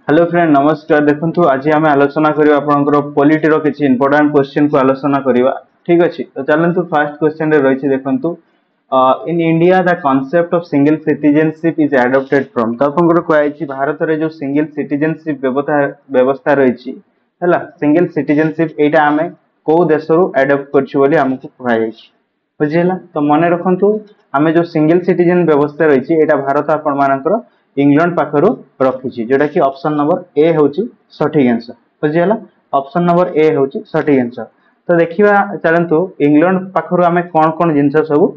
Hello friend नमस्कार। देखंतु आज आम आलोचना करबा आपनकर पॉलिटी रो किछि इंपोर्टेंट क्वेश्चन को आलोचना करबा। ठीक अछि, तो चलंतु फर्स्ट क्वेश्चन रे रहिछि। देखंतु in India the concept of single citizenship is adopted from. तो आपनकर कहैछि भारत रे जो सिंगल सिटीजनशिप व्यवस्था रहिछि हला, सिंगल सिटीजनशिप एटा हमें को देशरु एडॉप्ट करछि बोली हमकु कहैछि। बुझिला, तो मन रखंतु आमे जो सिंगल सिटीजन व्यवस्था रहिछि एटा भारत आपण मानकर इंग्लैंड पाखरु रखिछि, जोटा कि ऑप्शन नंबर ए होछि सठिक आंसर। बुझिला, ऑप्शन नंबर ए होछि सठिक आंसर। तो देखिबा चलंतु इंग्लैंड पाखरु आमे कोन कोन जिंस सब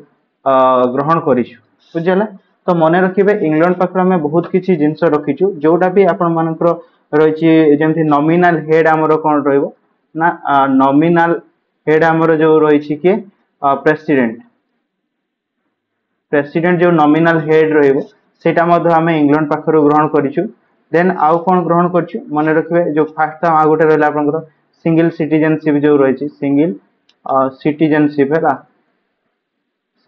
ग्रहण करिछु। बुझिला, तो मन रखिबे इंग्लैंड पाखरु आमे बहुत किछि जिंस रखिछु, जोटा भी आपण मानकर रहिछि। जेमति नॉमिनल हेड हमरो कोन रहइबो ना, नॉमिनल हेड हमरो जो रहिछि कि प्रेसिडेंट। प्रेसिडेंट जो नॉमिनल हेड रहइबो सेटा मध्य आमे इंग्लैंड पाखरु ग्रहण करिछु। देन आउ कोन ग्रहण करछु मन रखिबे, जो फर्स्ट आ गोटे रहला आपनकर सिंगल सिटीजनशिप जो रहिछि, सिंगल सिटीजनशिप हैला,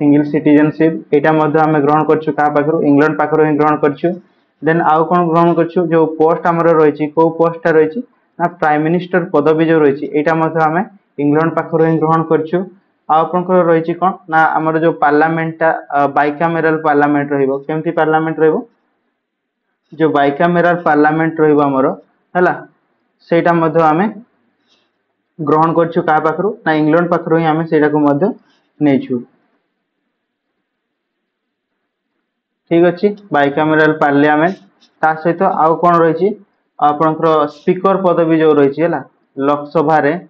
सिंगल सिटीजनशिप एटा मध्य आमे ग्रहण करछु का पाखरु, इंग्लैंड पाखरु ही ग्रहण करछु। देन आउ कोन ग्रहण करछु, जो पोस्ट हमरो रहिछि को पोस्टटा रहिछि ना प्राइम मिनिस्टर पदवी जो रहिछि एटा मध्य आमे इंग्लैंड पाखरु ही ग्रहण करछु। आपनकर रहिछि कोन ना हमर जो पार्लियामेंटटा बाइकामेरल पार्लियामेंट रहिबो। केमति पार्लियामेंट रहिबो, जो बाइकामेरल पार्लियामेंट रहिबो हमर हैला, सेटा मध्य आमे ग्रहण करछु का पाखरु ना इंग्लैंड पाखरु ही आमे सेटा को मध्य नेछु। ठीक अछि, बाइकामेरल पार्लियामेंट ता सहित आउ कोन रहिछि आपनकर स्पीकर पदवी जो रहिछि हैला, लोकसभा रे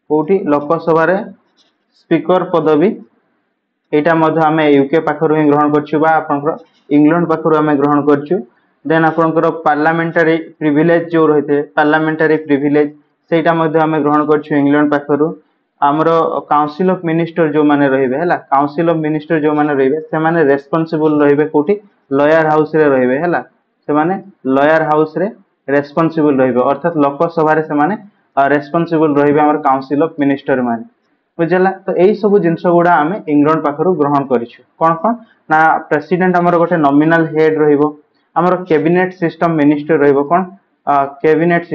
कोठी लोकसभा रे स्पीकर पदवी एटा मध्य आमे यूके पाखरु ही ग्रहण करछु बा आपनकर इंग्लैंड पाखरु आमे ग्रहण करछु। देन आपनकर पार्लियामेंटरी प्रिविलेज जो रहिते, पार्लियामेंटरी प्रिविलेज सेटा मध्य आमे ग्रहण करछु इंग्लैंड पाखरु। हमरो काउंसिल ऑफ मिनिस्टर जो माने रहिबे हैला, काउंसिल ऑफ मिनिस्टर जो माने रहिबे से माने रेस्पोंसिबल रहिबे कोठी लॉयर हाउस रे रहिबे हैला, से माने लॉयर हाउस रे रेस्पोंसिबल रहिबे, अर्थात लोकसभा रे से माने रेस्पोंसिबल रहिबे हमर काउंसिल ऑफ मिनिस्टर माने। बुझला, तो एई सब जिंस गुडा आमे इंग्लैंड पाखरु ग्रहण करिछु। कोन कोन ना प्रेसिडेंट हमर गोटे नॉमिनल हेड रहिबो, हमर कैबिनेट सिस्टम मिनिस्टर रहिबो कोन कैबिनेट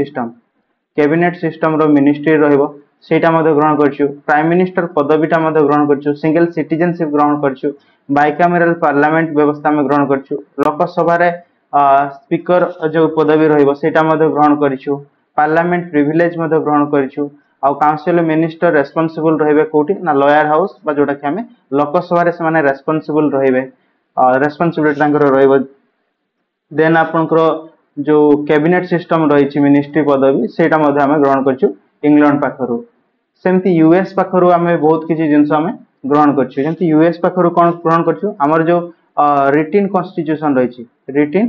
सिस्टम रो मिनिस्ट्री रहिबो सेटा मध्ये ग्रहण करछु। प्राइम मिनिस्टर पदवीटा मध्ये ग्रहण करछु, सिंगल सिटीजनशिप ग्रहण करछु, बाइकामेरल पार्लियामेंट व्यवस्था में ग्रहण करछु, लोकसभा रे स्पीकर जो पदवी रहिबो सेटा मध्ये ग्रहण करछु, पार्लियामेंट प्रिविलेज मध्ये ग्रहण करछु। आउ काउंसिल मिनिस्टर रेस्पोंसिबल रहिबे कोठी ना लॉयर हाउस बा, जोटा कि हमें लोकसभा रे से माने रेस्पोंसिबल रहिबे, रेस्पोंसिबिलिटी तांकर रहिबो। देन आपनकर जो कैबिनेट सिस्टम रहिछि मिनिस्ट्री पदवी सेटा मध्ये हमें ग्रहण करछु इंग्लैंड पाखरु। सेमति यूएस पाखरु हमें बहुत किछि जिंस हमें ग्रहण करछु। जेमति यूएस पाखरु कोन ग्रहण करछु, हमर जो रिटन कॉन्स्टिट्यूशन रहिछि, रिटन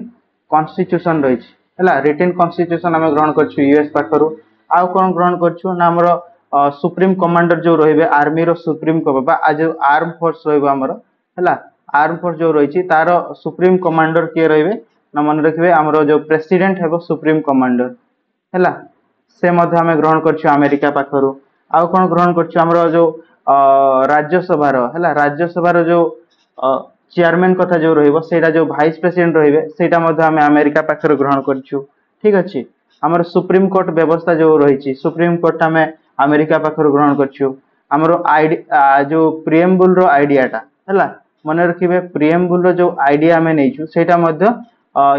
कॉन्स्टिट्यूशन रहिछि हैला, रिटन कॉन्स्टिट्यूशन हमें ग्रहण करछु यूएस पाखरु। आउ कोन ग्रहण करछु ना हमर सुप्रीम कमांडर जो रहिबे आर्मी रो सुप्रीम बा आज आर्म फोर्स रहिबो हमर हैला, आर्म फोर्स जो रहिछि तारो सुप्रीम कमांडर के रहिबे ना मन रखिबे हमर जो प्रेसिडेंट हेबो सुप्रीम कमांडर हैला, से मध्ये हमें ग्रहण करछु अमेरिका पाखरु। आउ कोन ग्रहण करछु हमर जो राज्यसभा रो हैला, राज्यसभा रो जो चेयरमैन कथा जो रहिबो सेटा जो वाइस प्रेसिडेंट रहिबे सेटा मध्ये हमें अमेरिका पाखरु ग्रहण करछु। ठीक अछि, हमर सुप्रीम कोर्ट व्यवस्था जो रहिछि सुप्रीम कोर्ट हमें अमेरिका पाखरु ग्रहण करछु। हमर जो प्रिएम्बल रो आइडियाटा हैला, मन रखिबे प्रिएम्बल रो जो आइडिया हमें नेछु सेटा मध्ये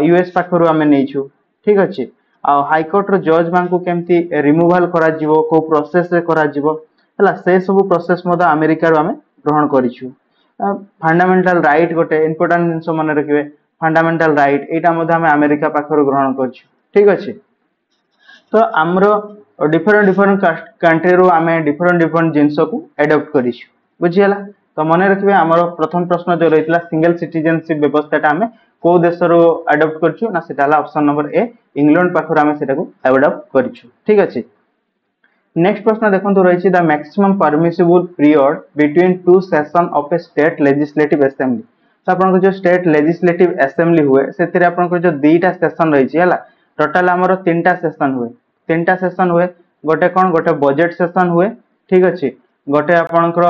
यूएस पाखरु हमें नेछु। ठीक अछि, आ हाई कोर्ट रो जज मानकु केमती रिमूवल करा जिवो, को प्रोसेस रे करा जिवो हैला, से सब प्रोसेस मध्ये अमेरिका रो हमें ग्रहण करिछु। फंडामेंटल राइट गोटे इंपोर्टेंट जिंस मन रखिबे, फंडामेंटल राइट एटा मध्ये हमें अमेरिका पाखरु ग्रहण करछु। ठीक अछि, तो हमरो डिफरेंट कंट्री रो आमे डिफरेंट जिंस को एडॉप्ट करिछु। बुझियला, तो मन रखिबे हमरो प्रथम प्रश्न जो रहितला सिंगल सिटीजनशिप व्यवस्थाटा हमें को देश रो एडॉप्ट करछु ना, सेटा हला ऑप्शन नंबर ए इंग्लैंड पाखरु हमें सेटा को एडॉप्ट करिछु। ठीक अछि, नेक्स्ट प्रश्न देखंतु रहिछि the maximum permissible period between two session of a state legislative assembly. तो आपन जो स्टेट लेजिस्लेटिव असेंबली हुए सेतिरे आपन जो दुईटा सेशन रहिछि हैला, टोटल हमरो तीनटा सेशन हुए, गोटे कोन गोटे बजट सेशन हुए। ठीक अछि, गोटे आपनकर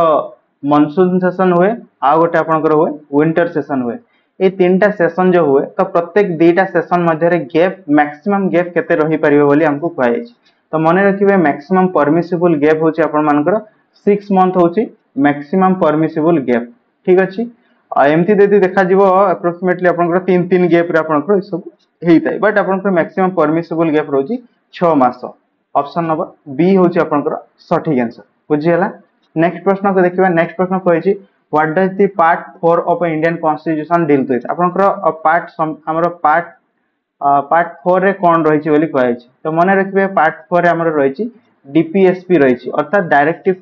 मानसून सेशन हुए, आ गोटे आपनकर हुए विंटर सेशन हुए। ये तीन टा सेशन जो हुए तो प्रत्येक दुईटा सेशन मध्य गैप मैक्सिमम गैप केते रही परिबो बोली हमको कहै छै। तो मन रखिबे मैक्सिमम परमिसिबल गैप होची आपण मानकर 6 मंथ होची मैक्सिमम परमिसिबल गैप। ठीक अछि एमती यदि देखा जीवो अप्रोक्सीमेटली आपनकर 3 गैप रे आपनकर सब हेइताय बट आपनकर मैक्सिमम परमिसिबल गैप रोची 6 मास। ऑप्शन नंबर बी होची आपनकर सठिक आंसर बुझी हला। नेक्स्ट प्रश्न को देखिबा। नेक्स्ट प्रश्न कहै what does the part 4 of Indian constitution deal with आपनकर पार्ट हमर पार्ट 4 रे कोन रही छि बोली कहै छि। तो मने रखिबे पार्ट 4 रे हमर रही छि डीपीएसपी रही छि अर्थात directive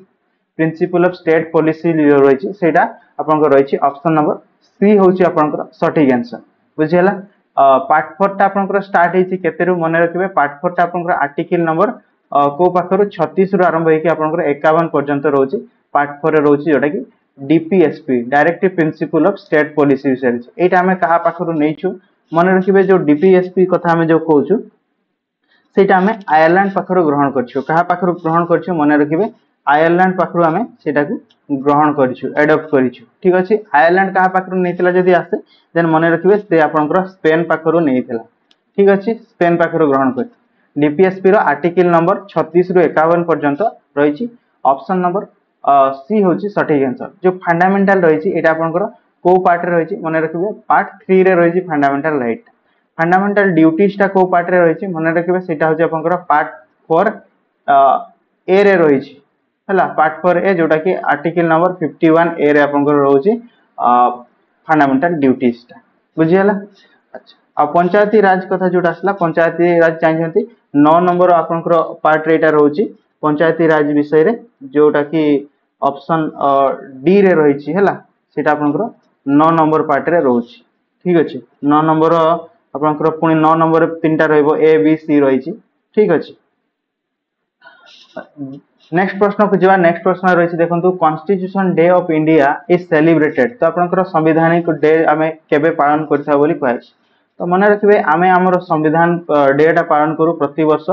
principle of state policy रही छि सेटा आपनकर रही छि। ऑप्शन नंबर सी होची आपनकर सठिक आंसर बुझी हला। पार्ट 4 टा आपनकर स्टार्ट हे छि केते रु मने रखिबे पार्ट 4 टा आपनकर आर्टिकल नंबर को पाखरु 36 रु आरंभ हे कि आपनकर 51 पर्यंत रहउछि पार्ट 4 रे रहउछि जोटा कि DPSP directive principle of state policy विषय एटा हमें कहा पाखरु नेइछु मन रखिबे जो डीपीएसपी कथा हमें जो कहउछु सेटा हमें आयरलैंड पाखरु ग्रहण करछु। कहा पाखरु ग्रहण करछु मन रखिबे आयरलैंड पाखरु हमें सेटा को ग्रहण करछु एडॉप्ट करछु। ठीक अछि आयरलैंड कहा पाखरु नेइतिला जदी आसे देन मन रखिबे से आपनकर स्पेन पाखरु नेइतिला। ठीक अछि स्पेन पाखरु ग्रहण कर डीपीएसपी रो आर्टिकल नंबर 36 रु 51 पर्यंत रही छि। ऑप्शन नंबर सी होची सठिक आंसर। जो फंडामेंटल रही छि एटा आपनकर को पार्ट रे रही छि मन रखिबे पार्ट 3 रे रही छि फंडामेंटल राइट। फंडामेंटल ड्यूटीज टा को पार्ट रे रही छि मन रखिबे सेटा होची आपनकर पार्ट 4 ए रे रही छि हला पार्ट 4 ए जोटा कि आर्टिकल नंबर 51 ए रे आपनकर रहउछि फंडामेंटल ड्यूटीज टा बुझी हला। अच्छा आ पंचायती राज कथा जोटा असला पंचायती राज चाहिए 9 नंबर आपनकर पार्ट रेटा रहउछि पंचायती राज विषय रे जोटा कि ऑप्शन डी रे रही छि हला सेटा आपनकर 9 नंबर पार्ट रे रहउछि। ठीक अछि 9 नंबर आपनकर पुनी 9 नंबर तीनटा रहइबो ए बी सी रही छि। ठीक अछि नेक्स्ट प्रश्न को जवा। नेक्स्ट प्रश्न रही छि देखंतु constitution day of India is celebrated तो आपनकर संवैधानिक डे हमें केबे पालन करथा बोली कहै छि। तो मन रखिबे आमे हमर संविधान डे टा पालन करू प्रति वर्ष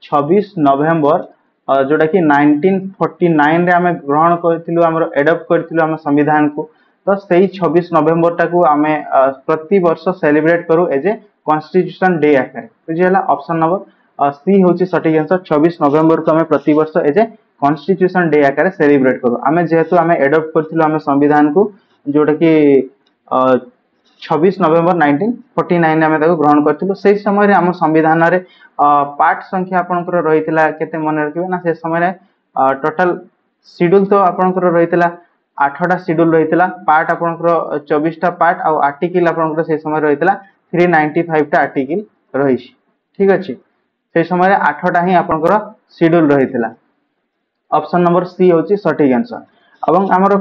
26 नवंबर जोटा कि 1949 रे हमें ग्रहण करथिलु हमर एडॉप्ट करथिलु हम संविधान को। तो सेही 26 नवंबर टा को हमें प्रति वर्ष सेलिब्रेट करू एज ए कॉन्स्टिट्यूशन डे आकार बुझियला। ऑप्शन नंबर सी होची सठिक आंसर 26 नवंबर को हमें प्रति वर्ष एज ए कॉन्स्टिट्यूशन डे आकार सेलिब्रेट करू। हमें जेहेतु हमें एडॉप्ट करथिलु हम संविधान को जोटा कि 26 नवंबर 1949 आमे ताको ग्रहण करथिलु। सेही समय रे हम संविधान रे पार्ट संख्या आपनकर रहितला केते मन रखिबे ना से समय रे टोटल शेड्यूल तो आपनकर रहितला 8 टा शेड्यूल रहितला पार्ट आपनकर 24 टा पार्ट आ आर्टिकल आपनकर से समय रहितला 395 टा आर्टिकल रहिछि। ठीक अछि से समय रे 8 टा ही आपनकर शेड्यूल रहितला। ऑप्शन नंबर सी होची सठिक आंसर। एवं हमर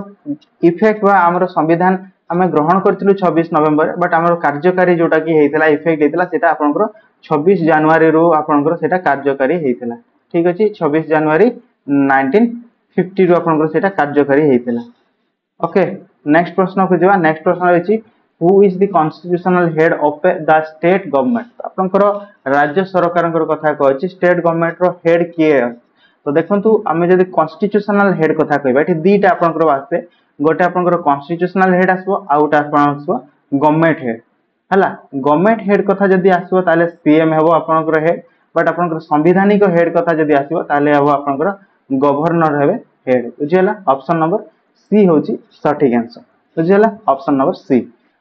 इफेक्ट बा हमर संविधान हमें ग्रहण करथिलु 26 नवंबर बट हमर कार्यकारी जोटा कि हेतिला इफेक्ट हेतिला सेटा आपनकर 26 जनवरी रो आपनकर सेटा कार्यकारी हेतिला। ठीक अछि 26 जनवरी 1950 रो आपनकर सेटा कार्यकारी हेतिला। ओके नेक्स्ट प्रश्न को जवा। नेक्स्ट प्रश्न रहिछि who is the constitutional head of the state government आपनकर राज्य सरकारनकर कथा कहछि स्टेट गवर्नमेंट रो हेड किए। तो देखंतु आमे जदि कॉन्स्टिट्यूशनल हेड कथा कहबा एठी दीटा आपनकर वास्ते गोटे आपनकर कॉन्स्टिट्यूशनल हेड आसबो आ उटा आसबो गवर्नमेंट हेड हला। गवर्नमेंट हेड कथा जदि आसबो ताले सीएम हेबो आपनकर हेड बट आपनकर संविधानिक हेड कथा जदि आसबो ताले हेबो आपनकर गवर्नर हेबे हेड बुझियला। ऑप्शन नंबर सी होची सठिक आंसर बुझियला ऑप्शन नंबर सी।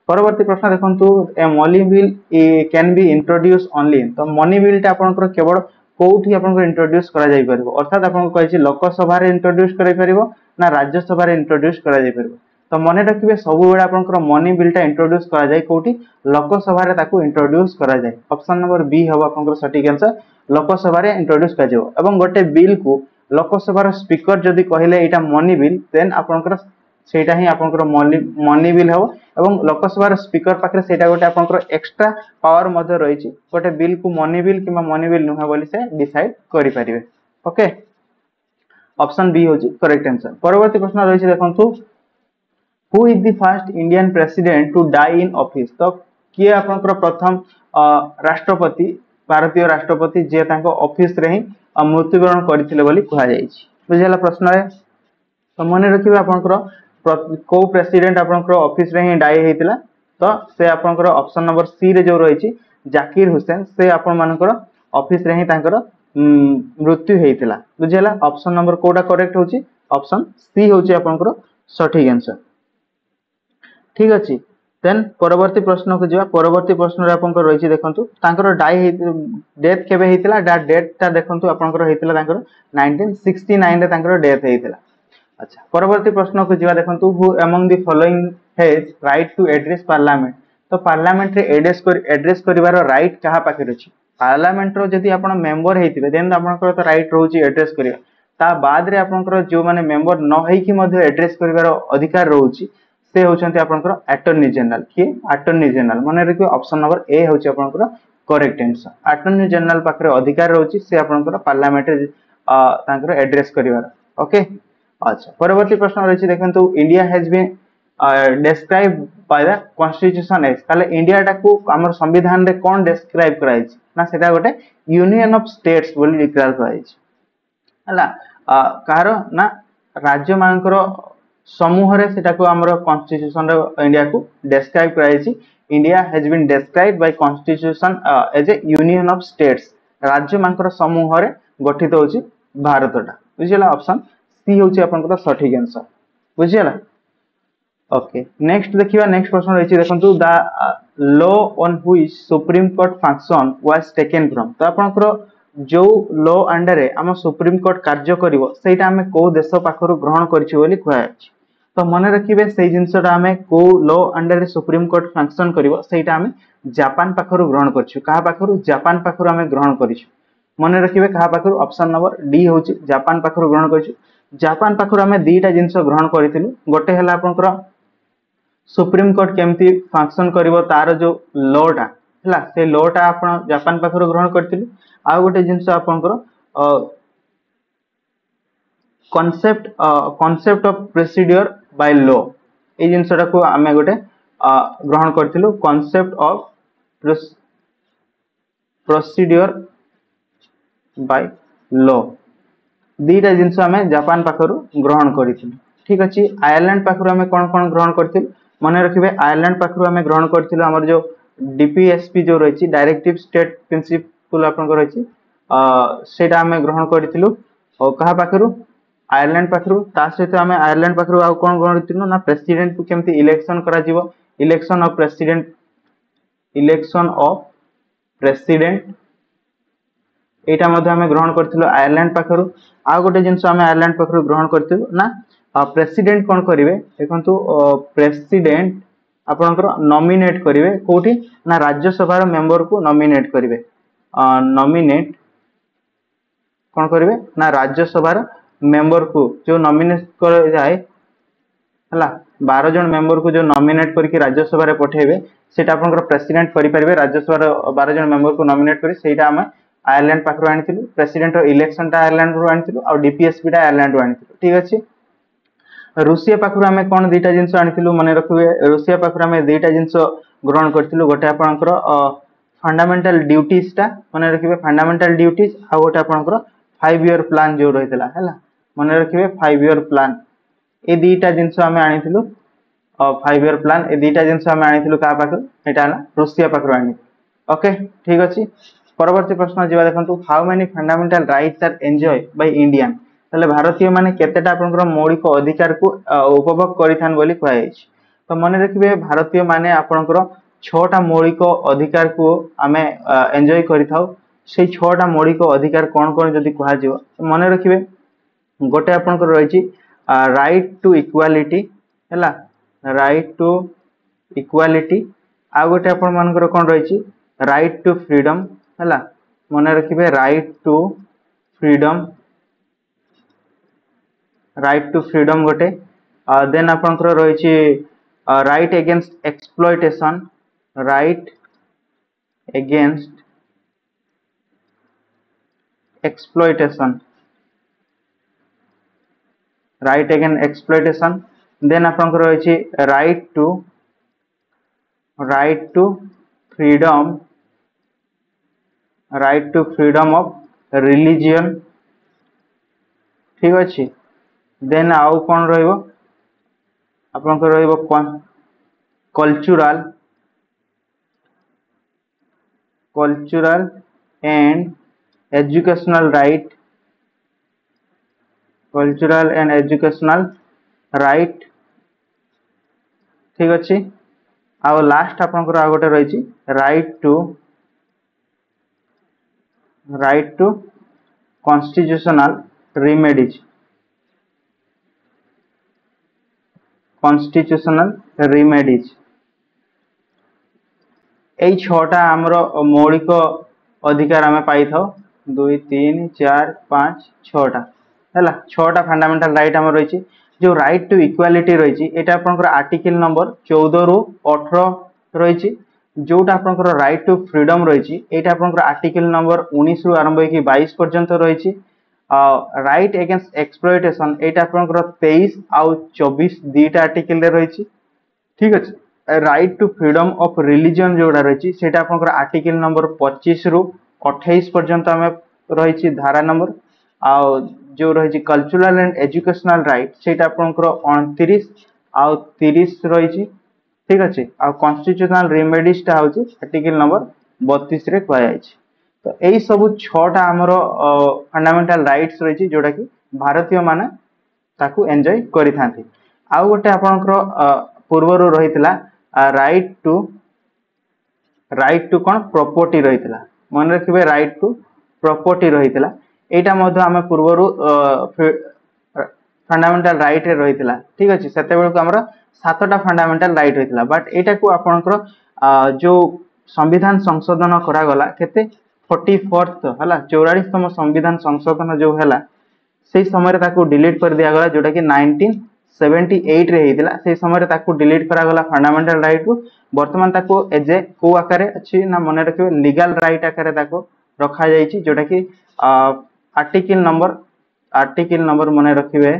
परवर्ती प्रश्न देखंतु a money bill can be introduce only तो मनी बिल ता आपनकर केवल कोठी आपनकर इंट्रोड्यूस करा जाय परबो अर्थात आपन कहै छी लोकसभा रे इंट्रोड्यूस करै परबो ना राज्यसभा रे इंट्रोड्यूस करा जाय परबो। तो मने रखिबे सब बेला आपनकर मनी बिल टा इंट्रोड्यूस करा जाय कोठी लोकसभा रे ताको इंट्रोड्यूस करा जाय। ऑप्शन नंबर बी हबो आपनकर सठिक आंसर लोकसभा रे इंट्रोड्यूस करा जाय। एवं गोटे बिल को लोकसभा रो स्पीकर जदि कहिले एटा मनी बिल देन आपनकर सेटा ही आपनकर मनी बिल हो एवं लोकसभा रो स्पीकर पाखरे सेटा गोटे आपनकर एक्स्ट्रा पावर मध्ये रहिछि गोटे बिल को मनी बिल किबा मनी बिल नुहे बोली से डिसाइड करि परिबे। ओके ऑप्शन बी होची करेक्ट आंसर। परवर्ती प्रश्न रहिछि देखंतु who is the first Indian president to die in office तो किए आपनकर प्रथम राष्ट्रपति भारतीय राष्ट्रपति जे तांको ऑफिस रे ही मृत्युवरण करथिले बोली कहा जायछि बुझियला। प्रश्न रे तो मने रखिबे आपनकर को प्रेसिडेंट आपनकर ऑफिस रे ही डाई हेतिला तो से आपनकर ऑप्शन नंबर सी रे जो रही जाकिर हुसैन से आपण मानकर ऑफिस रे ही तांकर मृत्यु हेतिला बुझिला ऑप्शन नंबर कोडा करेक्ट होची ऑप्शन सी होची आपनकर सठिक आंसर ठीक अछि देन परवर्ती प्रश्न को जिवा परवर्ती प्रश्न रे आपनकर रही देखंतु तांकर डेथ केबे हेतिला डेट ता देखंतु आपनकर हेतिला तांकर 1969 रे तांकर डेथ हेतिला अच्छा परवर्ती प्रश्न को जिवा देखंतु who among the following has right to address parliament तो पार्लियामेंट रे एड्रेस करिवार राइट कहा पाखे अछि पार्लियामेंट रो जदी आपण मेंबर हेतिबे देन आपनकर तो राइट रहउची एड्रेस करिया ता बाद रे आपनकर जो माने मेंबर न हेई कि मध्ये एड्रेस करिवार अधिकार रहउची से होचंती आपनकर अटॉर्नी जनरल कि अटॉर्नी जनरल माने रखियो ऑप्शन नंबर ए होची आपनकर करेक्ट आंसर अटॉर्नी जनरल पाखरे अधिकार रहउची से आपनकर पार्लियामेंट रे तांकर एड्रेस करिवार ओके अच्छा परवर्ती प्रश्न रही देखंतु India has been described by the constitution as ताले इंडिया टाकू हमर संविधान रे कोन डिस्क्राइब कराई छी ना सेटा गोटे यूनियन ऑफ स्टेट्स बोली डिक्लेयर कराई छी हला कार ना राज्य मानकर समूह रे सेटा को हमर कॉन्स्टिट्यूशन रे इंडिया को डिस्क्राइब कराई छी India has been described by constitution as a union of states राज्य मानकर समूह रे गठित होची भारतटा बुझिला ऑप्शन सी होची आपनकर सठिक आंसर बुझिला ओके नेक्स्ट देखिबा नेक्स्ट प्रश्न रही देखंतु the law on which supreme court function was taken from तो आपनकर जो लॉ अंडर रे हम सुप्रीम कोर्ट कार्य करिवो सेटा हमें को देश पाखरु ग्रहण करछि बोली कहै अछि तो मने रखिबे सेई जिंसटा हमें को लॉ अंडर रे सुप्रीम कोर्ट फंक्शन करिवो सेटा हमें जापान पाखरु ग्रहण करछु कहा पाखरु जापान पाखरु हमें ग्रहण करिछु मने रखिबे कहा पाखरु ऑप्शन नंबर डी होछि जापान पाखरु ग्रहण करछु जापान पाखरु हमें दीटा जिंस ग्रहण करिथिलु गोटे हला आपनकर सुप्रीम कोर्ट केमती फंक्शन करिवो तार जो लॉटा हला से लॉटा आपण जापान पाखरु ग्रहण करथिलु आ गोटे जिंस आपनकर concept of procedure by law ए जिंसटा को हमें गोटे ग्रहण करथिलु concept of procedure by law दीटा जिंस हमें जापान पाखरु ग्रहण करिथिलु ठीक अछि आयरलैंड पाखरु हमें कोन कोन ग्रहण करथिलु मने रखिबे आयरलैंड पाखरु हमें ग्रहण करथिलु हमर जो डीपीएसपी जो रहिछि डायरेक्टिव स्टेट प्रिंसिपल आपन रहिछि सेटा हमें ग्रहण करथिलु और कहा पाखरु आयरलैंड पाखरु ता सहित हमें आयरलैंड पाखरु आ कोन ग्रहण करथिलु ना प्रेसिडेंट को केमती इलेक्शन करा जिवो इलेक्शन ऑफ प्रेसिडेंट एटा मध्ये हमें ग्रहण करथिलु आयरलैंड पाखरु आ गोटे जिंस हमें आयरलैंड पाखरु ग्रहण करथिलु ना प्रेसिडेंट कोन करिवे देखंतु प्रेसिडेंट आपनकर नॉमिनेट करिवे कोठी ना राज्य सभा रो मेंबर को नॉमिनेट करिवे नॉमिनेट कोन करिवे ना राज्य सभा रो मेंबर को जो नॉमिनेट कर जाय हला 12 जन मेंबर को जो नॉमिनेट करके राज्य सभा रे पठेबे सेटा आपनकर प्रेसिडेंट करि परिबे राज्य सभा रो 12 जन मेंबर को नॉमिनेट करी सेटा हम आयरलैंड पाखरु आनिथिलु प्रेसिडेंट रो इलेक्शन ता आयरलैंड रो आनिथिलु और डीपीएसपी ता आयरलैंड रो आनिथिलु ठीक अछि रूसिया पाखरु हमें कोन दीटा जिंस आनिथिलु मने रखिबे रूसिया पाखरु हमें दीटा जिंस ग्रहण करथिलु गोटे आपनकर फंडामेंटल ड्यूटीज ता मने रखिबे फंडामेंटल ड्यूटीज आ गोटे आपनकर 5 ईयर प्लान जो रहितला हैला मने रखिबे 5 ईयर प्लान ए दीटा जिंस हमें आनिथिलु 5 ईयर प्लान ए दीटा जिंस हमें आनिथिलु का पाखरु एटा ना रूसिया पाखरु आनि ओके ठीक अछि परवर्ती प्रश्न जिवा देखंतु how many fundamental rights are enjoy by Indian तले भारतीय माने केतेटा आपनकर मौलिक अधिकार को उपभोग करिथान बोली कहै अछि तो मने रखिबे भारतीय माने आपनकर 6टा मौलिक अधिकार को हमें एन्जॉय करिथाउ से 6टा मौलिक अधिकार कोन कोन जदी कहै जिवो मने रखिबे गोटे आपनकर रहिछि राइट टू इक्वालिटी हैला राइट टू इक्वालिटी आ गोटे आपन मानकर कोन रहिछि राइट टू फ्रीडम हैला मने रखिबे राइट टू फ्रीडम गोटे देन आपनकर रहिछि right against exploitation right against exploitation then आपनकर रहिछि right to freedom of religion ठीक अछि देन आउ कोन रहइबो आपनकर रहइबो cultural cultural and educational right, cultural and educational right, ठीक अच्छे। आउ लास्ट आपनकर आ गोटे रही right to constitutional remedies, constitutional remedies এই ছটা আমার মৌলিক অধিকার আমি পাই থাও 2 3 4 5 6টা हैला 6टा फंडामेंटल राइट आम रही जो राइट टू इक्वालिटी रही एटा आपनकर आर्टिकल नंबर 14 रु 18 रही जोटा आपनकर राइट टू फ्रीडम रही एटा आपनकर आर्टिकल नंबर 19 रु आरंभ होई 22 पर्यंत रही राइट अगेंस्ट एक्सप्लॉयटेशन एटा आपनकर 23 आउ 24 दीटा आर्टिकल रे रही ठीक अच्छे। Right to freedom of religion जोड़ा रही है आपनकर आर्टिकल नंबर 25 रु 28 पर्यंत आम रही धारा नंबर आउ जो रही कल्चरल एंड एजुकेशनल राइट से आपनकर 29 आउ 30 रही ठीक अच्छे। आ कॉन्स्टिट्यूशनल रेमेडीज हूँ आर्टिकल नंबर 32 रे कहुई। तो यही सब 6टा आमर फंडामेंटल राइट्स रही जोटा कि भारतीय माने ताकू एंजॉय करि थांती। आउ गोटे आपनकर पूर्वर रही राइट टू कौन प्रॉपर्टी रही मन रखिए राइट टू प्रॉपर्टी रही यहाँ आम पूर्वर फंडामेंटल राइट रे रही ठीक अच्छे से आमर 7टा फंडामेंटल राइट रही बट यहाँ को आपनकर जो संविधान संशोधन करागला केते 44th है 44तम संविधान संशोधन जो है से समय ताकू डिलीट कर दिया गला जोटा कि 1978 रे हेतिला से समय ताकू डिलीट करा गला फंडामेंटल राइट को वर्तमान ताकू एज ए को आकारे अछि ना मन रखिबे लीगल राइट आकारे ताकू रखा जायछि जोटा कि आर्टिकल नंबर मन रखिबे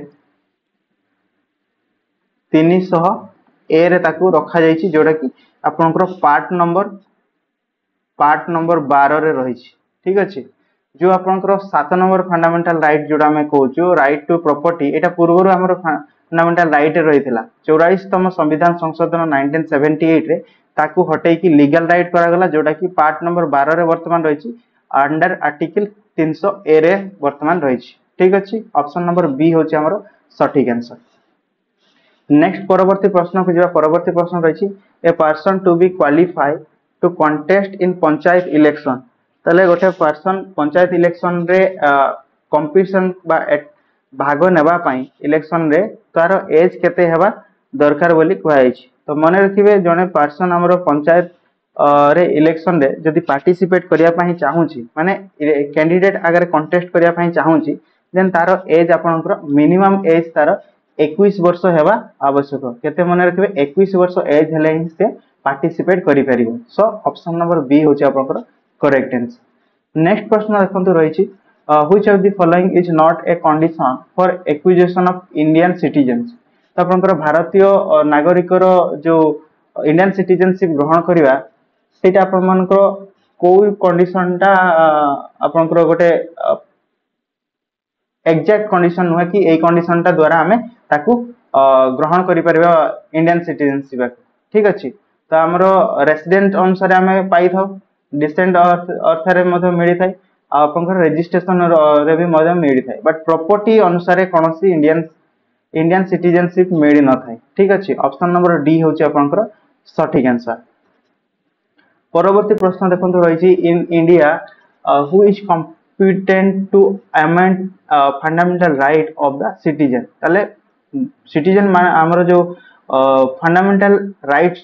300 ए रे ताकू रखा जायछि जोटा कि आपनकर पार्ट नंबर 12 रे रही ठीक अछि। जो आपनकर 7 नंबर फंडामेंटल राइट जोड़ा मैं कहूँ राइट टू प्रॉपर्टी एटा पूर्व आमर फंडामेंटल राइट रही 44तम संविधान संशोधन 1978 रे ताकू हटे की लीगल राइट करागला जोटा कि पार्ट नंबर 12 रे वर्तमान रही अंडर आर्टिकल 300 ए रे वर्तमान रही ठीक अच्छे। ऑप्शन नंबर बी होची हमर सटीक आंसर। नेक्स्ट परवर्ती प्रश्न को जब परवर्ती प्रश्न रही a person to be qualify to contest in panchayat election तले गोटे पर्सन पंचायत इलेक्शन रे कंपटीशन बा भाग नेबा पाई इलेक्शन रे तार एज केते हेबा दरकार बोली कहै छी। तो मन रखिबे जने पर्सन हमरो पंचायत रे इलेक्शन रे जदि पार्टिसिपेट करिया पाई चाहूची माने कैंडिडेट अगर कंटेस्ट करिया पाई चाहूची देन तार एज आपनकर मिनिमम एज तार 21 वर्ष हेबा आवश्यक केते मन रखिबे 21 वर्ष एज हेले ही से पार्टिसिपेट करि परिबो। सो ऑप्शन नंबर बी होची आपनकर करेक्ट आंसर। नेक्स्ट प्रश्न देखंतु रही which of the following is not a condition for acquisition of Indian citizens. तो आपनकर भारतीय नागरिकर जो इंडियन सिटीजनशिप ग्रहण करिवा सेटा आपन मानकर को कंडीशन टा आपनकर गोटे एग्जैक्ट कंडीशन नुहे कि ए कंडीशन टा द्वारा हमें ताकू ग्रहण करि परिबा इंडियन सिटीजनशिप ठीक अछि। तो हमरो रेसिडेंट अनुसार हमें पाई थाउ डिसेंट अर्थ रे मधे मिली थाई आपनकर रजिस्ट्रेशन रे भी मधे मिली थाई बट प्रॉपर्टी अनुसार कोनोसी इंडियन सिटीजनशिप मिली न थाई ठीक अछि। ऑप्शन नंबर डी होची आपनकर सटीक आंसर। परवर्ती प्रश्न देखंतु रही in India who is competent to amend fundamental right of the citizen ताले सिटीजन मान हमरो जो फंडामेंटल राइट्स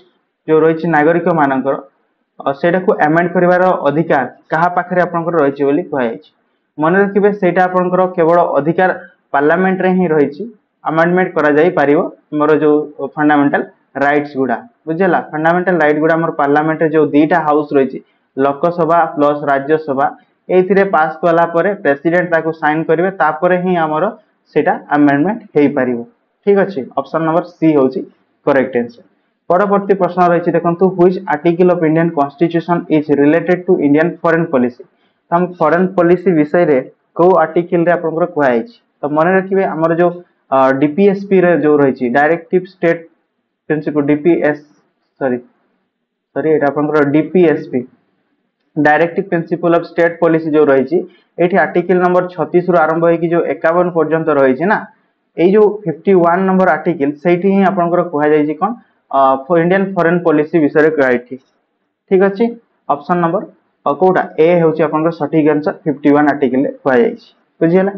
जो रही नागरिक मानकर सेटा को अमेंड करिवार अधिकार कहा पाखरे आपनकर रही बोली कहै छी। मन रखिबे सेटा आपनकर केवल अधिकार पार्लियामेंट रे ही रही अमेंडमेंट करा जाई पारिबो हमरो जो फंडामेंटल राइट्स गुडा बुझला फंडामेंटल राइट गुडा हमर पार्लियामेंट रे जो दीटा हाउस रही लोकसभा प्लस राज्यसभा एथिरे पास कला परे प्रेसिडेंट ताको साइन करिवे तापरे ही हमरो सेटा अमेंडमेंट हेई पारिबो ठीक अछि। ऑप्शन नंबर सी होची करेक्ट आंसर। परवर्ती प्रश्न रही देखंतु which article of Indian constitution is related to Indian foreign policy. हम फॉरेन पॉलिसी विषय रे को आर्टिकल रे आपनकर कहै छी। तो मन रखिबे हमर जो डीपीएसपी रे जो रही directive state principle DPS sorry एटा आपनकर DPSP directive principle of state policy जो रही एठी आर्टिकल नंबर 36 रु आरंभ होई कि जो 51 पर्यंत रही ना ए जो 51 नंबर आर्टिकल सेठी ही आपनकर कहया जाई छी कोन फॉर इंडियन फॉरेन पॉलिसी विषय कहै छी ठीक अछि ऑप्शन नंबर कोटा ए होची आपनकर सटीक आंसर 51 आर्टिकल कहया जाई छी बुझियला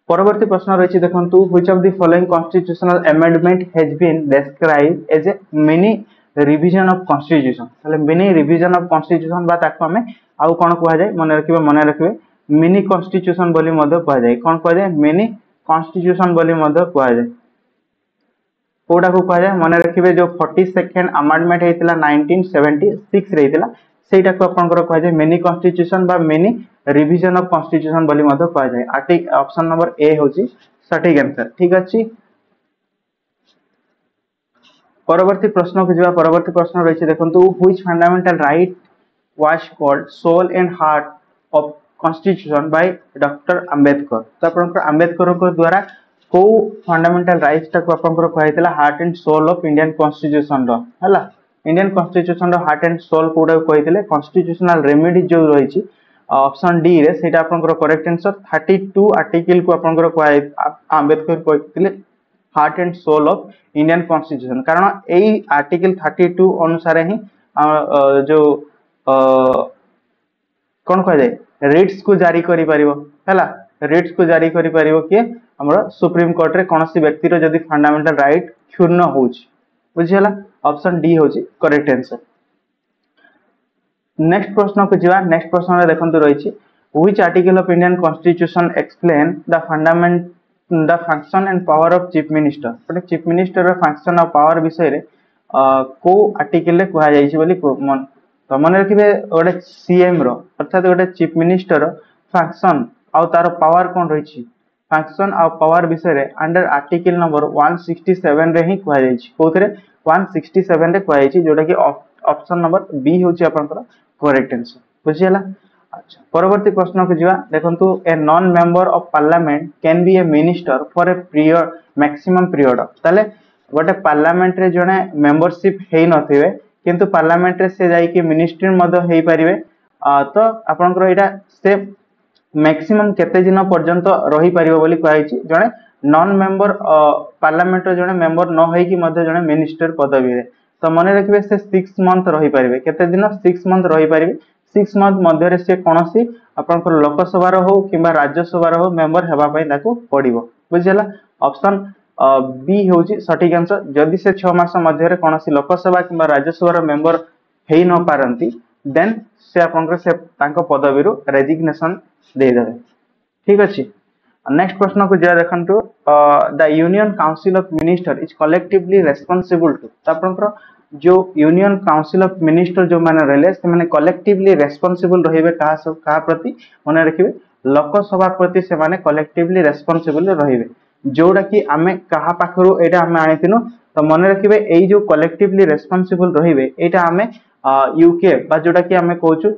परवर्ती प्रश्न रही देखंतु which of the following constitutional amendment has been described as a mini revision of constitution ताले मिनी रिवीजन ऑफ कॉन्स्टिट्यूशन बा ताको हमें आउ कोन कहया जाय मन रखिबे मिनी कॉन्स्टिट्यूशन बोली मध्य कहया जाय कोन कहया जाय मिनी कॉन्स्टिट्यूशन बोली मध्य कहया जाय कोडा को कहया जाय मन रखिबे जो 42nd अमेंडमेंट हेतिला 1976 रहितिला सेटा को आपनकर कहया जाय मिनी कॉन्स्टिट्यूशन बा मिनी रिवीजन ऑफ कॉन्स्टिट्यूशन बोली मध्य कहया जाय आर्टिकल ऑप्शन नंबर ए होची सटीक आंसर ठीक अछि परवर्ती प्रश्न को जवा परवर्ती प्रश्न रही देखंतु which fundamental right was called soul and heart of constitution by doctor Ambedkar तो आपनकर अंबेडकर को द्वारा को फंडामेंटल राइट्स ता को आपनकर कहैतला heart and soul of Indian constitution रो हला इंडियन कॉन्स्टिट्यूशन रो हार्ट एंड सोल कोडा कहैतले कॉन्स्टिट्यूशनल रेमेडी जो रही ऑप्शन डी रे सेटा आपनकर करेक्ट आंसर 32 आर्टिकल को आपनकर कहै अंबेडकर कहैतले heart and soul of Indian constitution कारण एई आर्टिकल 32 अनुसार ही जो कोन कह जाय रिट्स को जारी करि परिबो हला रिट्स को जारी करि परिबो कि हमर सुप्रीम कोर्ट रे कोनोसी व्यक्ति रो जदी फंडामेंटल राइट क्षुण्ण होउची बुझियला ऑप्शन डी होची करेक्ट आंसर नेक्स्ट प्रश्न को जिवा नेक्स्ट प्रश्न रे देखंतु रहिछि which article of Indian constitution explain the fundament the function and power of chief minister पटे चीफ मिनिस्टर रो फंक्शन और पावर विषय रे को आर्टिकल रे कहया जाई छी बोली तो मन रखिबे ओडे सीएम रो अर्थात ओडे चीफ मिनिस्टर रो फंक्शन और तार पावर कोन रही छी फंक्शन और पावर विषय रे अंडर आर्टिकल नंबर 167 रे ही कहया जाई छी कोथरे 167 रे कहया जाई छी जोटा कि ऑप्शन नंबर बी होची आपनकर करेक्ट आंसर बुझियला अच्छा परवर्ती प्रश्न को जिवा देखंतु a non member of parliament can B A minister for a period maximum period ताले गोटे पार्लियामेंट रे जने मेंबरशिप हेई नथिबे किंतु पार्लियामेंट रे से जाई कि मिनिस्ट्री मदो हेई परिबे तो आपनकर एटा से मैक्सिमम केते दिन पर्यंत रही परिबो बोली कहै छी जने नॉन मेंबर पार्लियामेंट रे जने मेंबर न होई कि मदो जने मिनिस्टर पदवी रे तो मन रखिबे से 6 मंथ रही परिबे केते दिन 6 मंथ रही परिबे 6 मंथ मध्य रे से कोनोसी आपनकर लोकसभा रो हो किबा राज्यसभा रो हो मेंबर हेबा पई ताको पड़िबो बुझियला ऑप्शन बी होची सटीक आंसर जदि से 6 मास मध्य रे कोनोसी लोकसभा किबा राज्यसभा रो मेंबर हेई न पारंती देन से आपनकर से तांको पदवी रो रेजिग्नेशन दे देबे ठीक अछि नेक्स्ट प्रश्न को जे देखंतु the union council of minister is collectively responsible to तो आपनकर जो यूनियन काउंसिल ऑफ मिनिस्टर जो माने रहले से माने कलेक्टिवली रेस्पोंसिबल रहिबे कहा प्रति मने रखिबे लोकसभा प्रति से माने कलेक्टिवली रेस्पोंसिबल रहिबे जोड़ा कि आमे कहा पाखरु एटा आमे आनिथिनु तो मने रखिबे एई जो कलेक्टिवली रेस्पोंसिबल रहिबे एटा आमे यूके बा जोड़ा कि आमे कहूछु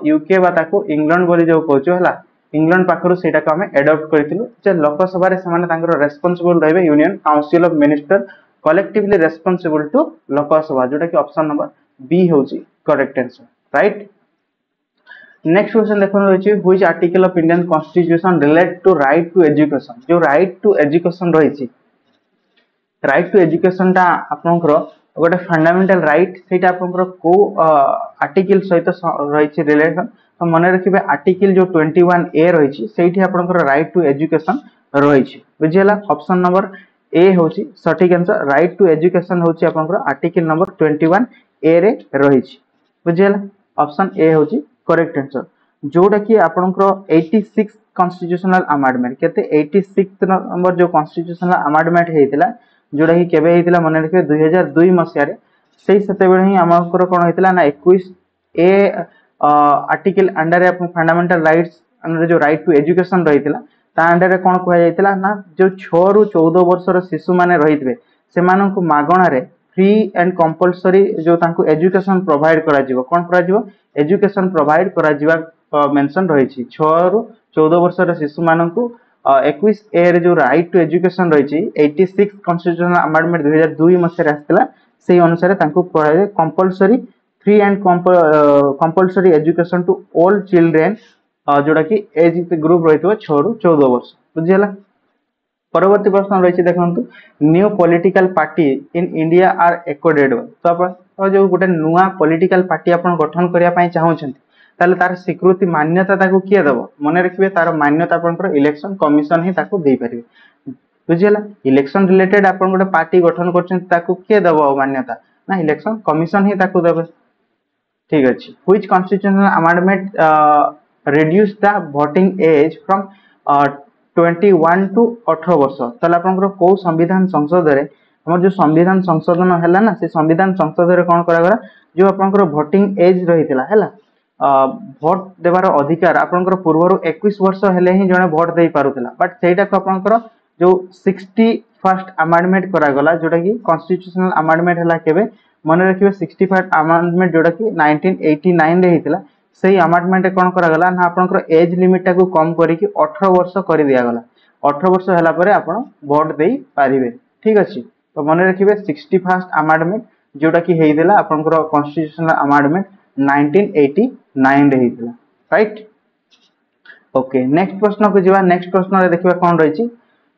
यूके बा ताको इंग्लैंड बोली जो कहूछु हला इंग्लैंड पाखरु सेटा को आमे एडॉप्ट करथिलु जे लोकसभा रे से माने तांकर रेस्पोंसिबल रहिबे union council of minister collectively responsible to Lok Sabha जोटा कि ऑप्शन नंबर बी होची correct answer right next question देखन रही which article of Indian constitution relate to right to education जो राइट टू एजुकेशन रही राइट टू एजुकेशन ता आपनकर गोटे फंडामेंटल राइट सेटा आपनकर को आर्टिकल सहित रही रिलेशन तो मन रखिबे आर्टिकल जो 21 ए रही सेठी आपनकर राइट टू एजुकेशन रही बुझियला ऑप्शन नंबर ए होची सटीक आंसर राइट टू एजुकेशन होची आपनकर आर्टिकल नंबर 21 ए रे रही बुझियला ऑप्शन ए होची करेक्ट आंसर जोटा कि आपनकर 86 कॉन्स्टिट्यूशनल अमेंडमेंट केते 86 नंबर जो कॉन्स्टिट्यूशनल अमेंडमेंट हेतिला जोटा कि केबे हेतिला मन रखिबे 2002 मसिया रे सेही सेते बेले ही हमकर कोन हेतिला ना 21 ए आर्टिकल अंडर अपन फंडामेंटल राइट्स अंडर जो राइट टू एजुकेशन रहितिला ता अंडर रे कोन कहया जायतिला ना जो 6 रु 14 वर्षर शिशु माने रहितबे से माननकु मागणा रे फ्री एंड कंपलसरी जो तांको एजुकेशन प्रोवाइड करा जिवो कोन करा जिवो एजुकेशन प्रोवाइड करा जिवा मेंशन रही छी 6 रु 14 वर्षर शिशु माननकु 21 ए रे जो राइट टू एजुकेशन रही छी 86 कॉन्स्टिट्यूशनल अमेंडमेंट 2002 मसिया रे आस्तिला सेही अनुसार तांको कहया compulsory free and compulsory education to all children जोटा कि एज ग्रुप रही 6 ରୁ 14 वर्ष बुझीगला। परवर्ती प्रश्न रही देखो new political party in India are accorded तो आप जो गोटे नुआ पॉलिटिकल पार्टी आप गठन करने चाहते ताले तार स्वीकृति मान्यता ताको किए दब मन रखिए तार मान्यता आपंकर इलेक्शन कमिशन ही ताको दे पारे बुझीगला। इलेक्शन रिलेटेड आप गोटे पार्टी गठन कर किए दब मान्यता ना इलेक्शन कमिशन ही ताको देबे ठीक अच्छे। Which constitutional amendment reduce the voting age from 21 to 18 वर्ष ताले आपनकर को संविधान संसद रे हमर जो संविधान संशोधन हैला ना से संविधान संसद रे कोन करा गला जो आपनकर वोटिंग एज रहितला हैला भोट देवार अधिकार आपनकर पूर्वरु 21 वर्ष हेले ही जने भोट दे पारुतला बट सेटा को आपनकर जो 61st अमेंडमेंट करा गला जोटा कि कॉन्स्टिट्यूशनल अमेंडमेंट हैला केबे मन रखिए 61st अमेंडमेंट जोटा कि 1989 रे हितला सेही अमेंडमेंट कोन करा गला ना आपनकर एज लिमिट को कम करी कि 18 वर्ष कर दिया गला 18 वर्ष हैला परे आपण वोट देई पारिबे ठीक अछि। तो मन रखिए 61st अमेंडमेंट जोटा कि हेइदेला आपनकर कॉन्स्टिट्यूशनल अमेंडमेंट 1989 रे हितला राइट ओके। नेक्स्ट प्रश्न को जीवा नेक्स्ट प्रश्न रे देखिबा कोन रहिछि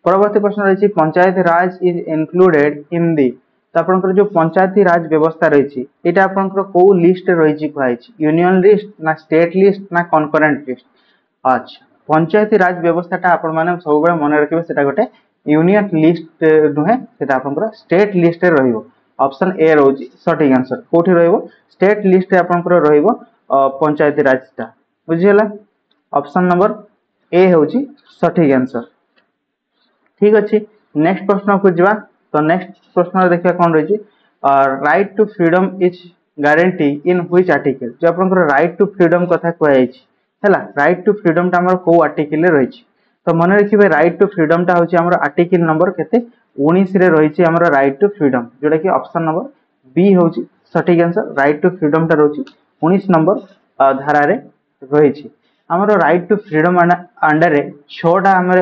परवर्ती प्रश्न रहिछि पंचायत राज इज इंक्लूडेड इन दी तो आपनकर जो पंचायती राज व्यवस्था रही एटा आपनकर को लिस्ट रही यूनियन लिस्ट ना स्टेट लिस्ट ना कनकरेंट लिस्ट अच्छा पंचायती राज व्यवस्थाटा आपण माने सब बेले मन रखिबे सेटा गोटे यूनियन लिस्ट नुहे सेटा आपनकर स्टेट लिस्ट रे रहिबो ऑप्शन ए रहउची सटीक आंसर कोठी रहिबो स्टेट लिस्ट रे आपनकर रहिबो पंचायती राजटा बुझियला ऑप्शन नंबर ए होउची सटीक आंसर ठीक अछि। नेक्स्ट प्रश्न को जीवा तो नेक्स्ट प्रश्न देखिए कौन रही right to freedom is guarantee in which article जो आपनकर राइट टू फ्रीडम कथा कहला राइट टू फ्रीडम टा हमर को आर्टिकल रे रही तो मन रखिए राइट टू फ्रीडम टा होची हमर आर्टिकल नंबर केते 19 रे रही हमर राइट टू फ्रीडम जोटा कि ऑप्शन नंबर बी होची सटीक आंसर राइट टू फ्रीडम टा रोची 19 नंबर धारा रे रही हमर राइट टू फ्रीडम अंडर रे 6टा हमर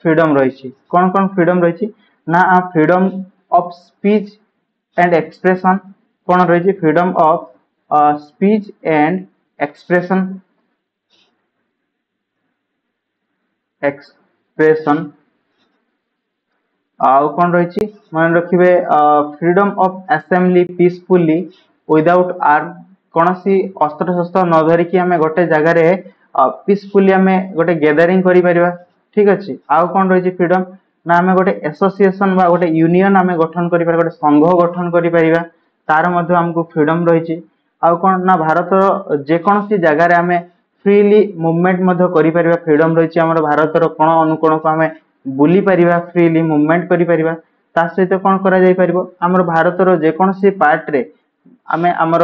फ्रीडम रही कौन कौन फ्रीडम रही ना freedom of speech and expression कौन रही freedom of speech and expression आउ कौन रही मन रखिए freedom of assembly peacefully without arm कौन सी अस्त्र शस्त्र न धरिकी आम गोटे जगार पीसफुली आम गोटे गैदरिंग करि परिबा ठीक अच्छे। आउ कौन रही फ्रीडम ना आम गोटे एसोसिएशन बा गोटे यूनियन आम गठन करि परिबा गोटे संघ गठन करि परिबा तार मध्य हमको फ्रीडम रही आउ कौन ना भारत जेकोसी जगार आम फ्रीली मूवमेंट मध्य करि परिबा फ्रीडम रही हमर भारत कोण अनुकोण को आम बुली परिबा फ्रीली मूवमेंट करि परिबा ता सहित कौन करा जाय परिबो हमर भारत रो जेकोसी पार्ट रे आम हमर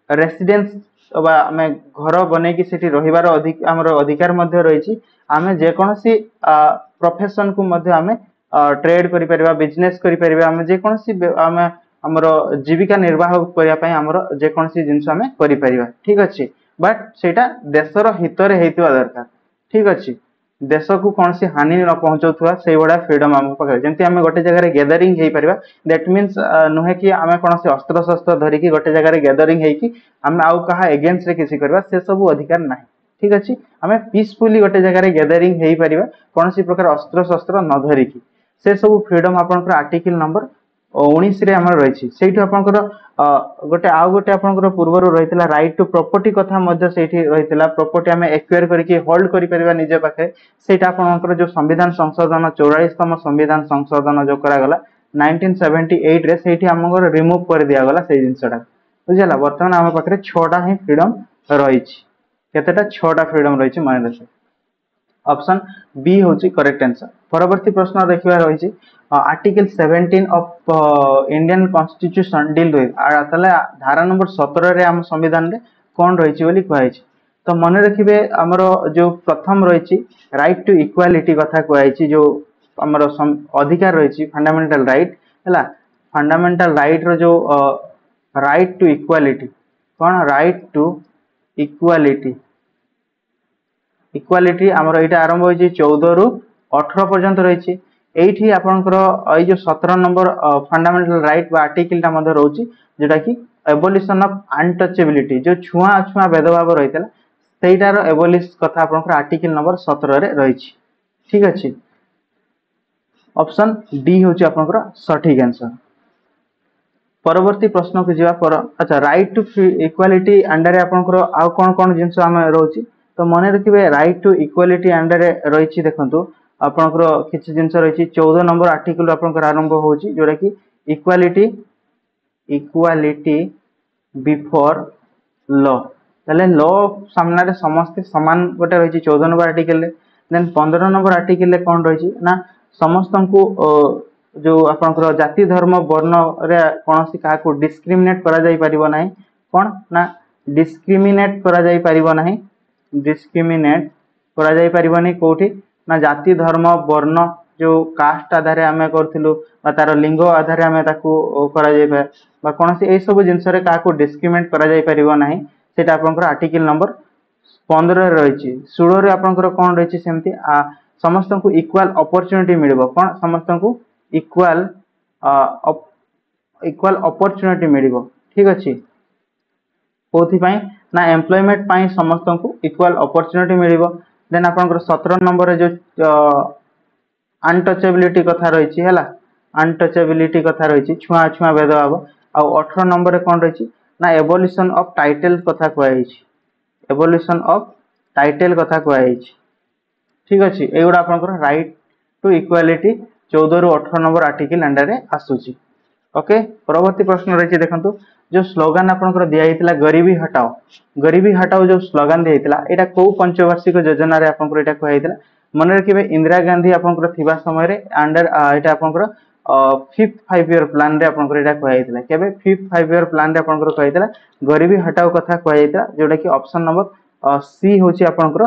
रेसिडेंस बा आम घर बने कि सेठी रहिबार अधिकार मध्य रही आम जेकोसी प्रोफेशन को मध्य आम ट्रेड करि परिबा बिजनेस करि परिबा आम जेकोसी आम हमर जीविका निर्वाह करिया पय हमर जेकोसी जिंस आम करि परिबा ठीक अछि बट सेटा देशर हित रे हेतिबा दरकार ठीक अछि देश को कौन सी हानि न पहुंचौथुआ से बड़ा फ्रीडम आम पाखे जेमती आम गोटे जगह गैदरिंग हो पारिबा दैट मीन्स नुहे कि आम कौन सी अस्त्र शस्त्र धरिकी गोटे जगह गैदरिंग होकी आम आउ कहा एगेंस्ट रे किसी करबा से सब अधिकार नाही ठीक अछि आम पीसफुली गोटे जगह गैदरिंग हो पारिबा कौन सी प्रकार अस्त्र शस्त्र न धरिकी से सब फ्रीडम आपनकर आर्टिकल नंबर 19 रे हमर रही सेठी आपनकर गोटे आउ गोटे आपनकर पूर्वरु रहितला राइट टू प्रॉपर्टी कथा मध्य सेठी रहितला प्रॉपर्टी आम एक्वायर करके होल्ड करि परिबा निजे पाखे सेटा आपनकर जो संविधान संशोधन 44तम संविधान संशोधन जो करा गला 1978 रे सेठी हमर रिमूव कर दिया गला से जिंसटा बुझला वर्तमान हम पाखे 6टा ही फ्रीडम रही केतेटा 6टा फ्रीडम रही माने रख ऑप्शन बी होची करेक्ट आंसर। परवर्ती प्रश्न देखिबा रही article 17 of Indian constitution deal with ताले धारा नंबर 17 रे हम संविधान रे कोन रही बोली कहै छी तो मन रखिबे हमर जो प्रथम रही राइट टू इक्वालिटी कथा कहै जो हमर अधिकार रही फंडामेंटल राइट हैला फंडामेंटल राइट रो जो राइट टू इक्वालिटी कौन राइट टू इक्वालिटी इक्वालिटी आमर एटा आरंभ होई 14 रु 18 पर्यंत रही एठी आपनकर जो 17 नंबर फंडामेंटल राइट बा आर्टिकल टा मध्य रहउची जेटा कि एबोलिशन ऑफ अनटचेबिलिटी जो छुआ अछुआ भेदभाव रही सेटार एबोलिश कथा आपनकर आर्टिकल नंबर 17 रे रही। ठीक अच्छे ऑप्शन डी होची आपनकर सठिक आंसर। परवर्ती प्रश्न को जीवा पर अच्छा राइट टू इक्वालिटी अंडर आपनकर आउ कोन कोन जिंस हम रहउची तो मन रखिबे राइट टू इक्वालिटी अंडर रही देखंतु आपनकर किछि जिंस रही 14 नंबर आर्टिकल आपनकर आरंभ होची जोरा कि इक्वालिटी इक्वालिटी बिफोर लॉ ताले लॉ सामना रे समस्त समान गोटे रही 14 number article then 15 number article कौन रही ना समस्त को जो आपनकर जाति धर्म वर्ण रे कोनोसी का को डिस्क्रिमिनेट करा जाई परिबो नाही कोन ना डिस्क्रिमिनेट करा जाई परिबो नाही डिस्क्रिमिनेट करा जाई परिबो नाही कोठी ना जाति धर्म वर्ण जो कास्ट आधार आमे करथिलु बा तार लिंग आधार आमे ताकू करा जाई बा कोनोसी ए सब जिंस रे का को डिस्क्रिमिनेट करा जाई परिबो नाही सेटा आपनकर आर्टिकल नंबर 15 रही। 16 रे आपनकर कोन रही सेमती समस्त को इक्वल अपॉर्चुनिटी मिलिबो कोन समस्त को इक्वल इक्वल अपॉर्चुनिटी मिलिबो। ठीक अछि कोथि पई ना एम्प्लॉयमेंट पई समस्त को इक्वल अपॉर्चुनिटी मिलिबो। देन आपनकर 17 नंबर रे जो अनटचेबिलिटी कथा रही है अनटचेबिलिटी कथा रही छुआ छुआ भेदभाव आ 18 नंबर रे कोन रही ना एवोल्यूशन ऑफ टाइटल कथा कहै छी एवोल्यूशन ऑफ टाइटल कथा कहै छी। ठीक अछि एगुडा आपनकर राइट टू इक्वालिटी 14 रु 18 नंबर आर्टिकल अंडर रे आसुची। ओके परवर्ती प्रश्न रही देखंतु जो स्लोगन आपनकर दिया हितला गरीबी हटाओ जो स्लोगन दिया हितला एटा को पंचवार्षिक योजना रे आपनकर एटा कहै हितला मन रखिबे इंदिरा गांधी आपनकर थिबा समय रे अंडर एटा आपनकर 5th 5 ईयर प्लान रे आपनकर एटा कहै हितला केबे 5th 5 ईयर प्लान रे आपनकर कहै हितला गरीबी हटाओ कथा कहै हितला जोटा कि ऑप्शन नंबर सी होची आपनकर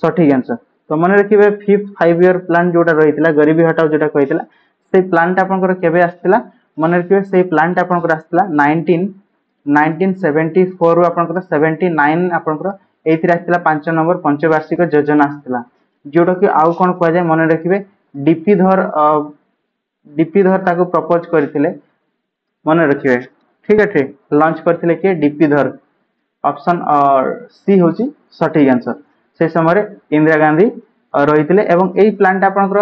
सठिक आंसर। तो मन रखिबे 5th 5 ईयर प्लान जोटा रहितला गरीबी हटाओ जोटा कहितला से प्लान ता आपनकर केबे आस्थिला मन रखिबे से प्लान ता आपनकर आस्थिला 1974 रु आपनकर 79 आपनकर एथिरा आस्थिला 5 नंबर पंचवार्षिक योजना आस्थिला जोटा कि आउ कोन कहै जाय मन रखिबे डीपी धर ताको प्रपोज करथिले मन रखिबे। ठीक अछि लॉन्च करथिले के डीपी धर ऑप्शन सी होची सठिक आंसर। से समय इंदिरा गांधी रही एवं यही प्लान आपनकर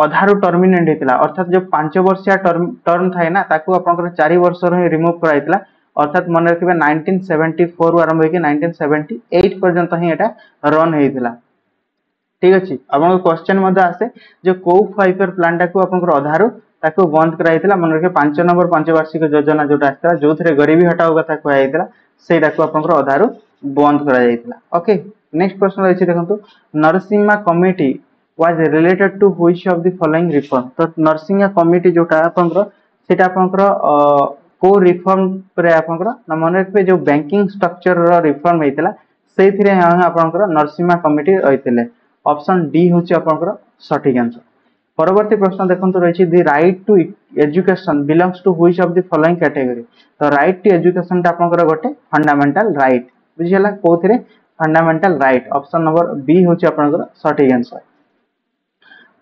अधारु टर्मिनेट होता अर्थात जो 5 वर्षिया टर्म थाए ना ताकू आपनकर 4 वर्ष रे रिमूव कराइतला अर्थात मन रखिबे 1974 रु आरंभ होके 1978 पर्यंत ही एटा रन हेइतला। ठीक अछि आपन क्वेश्चन मध्ये आसे जो को 5 ईयर प्लान टाकू आपनकर अधारु ताकू बंद कराइतला मन रखे 5 नंबर पंचवार्षिक योजना जोटा आस्था जो थरे गरीबी हटाओ कथा कहैतला सेटाकू आपनकर अधारु बंद करा जाइतला। ओके नेक्स्ट प्रश्न रही देखंतु Narasimha committee was related to which of the following reform तो नरसिम्हा कमिटी जोटा आपनकर सेटा आपनकर को रिफॉर्म रे आपनकर न मन रखबे जो बैंकिंग स्ट्रक्चर रो रिफॉर्म हेतला सेथिरे आपनकर नरसिम्हा कमिटी रहितले ऑप्शन डी होची आपनकर सठिक आंसर। परवर्ती प्रश्न देखंतु रही the right to education belongs to which of the following category तो राइट टू एजुकेशन ता आपनकर गोटे फंडामेंटल राइट बुझियला कोथिरे fundamental right option number B होची आपनकर सठिक आंसर।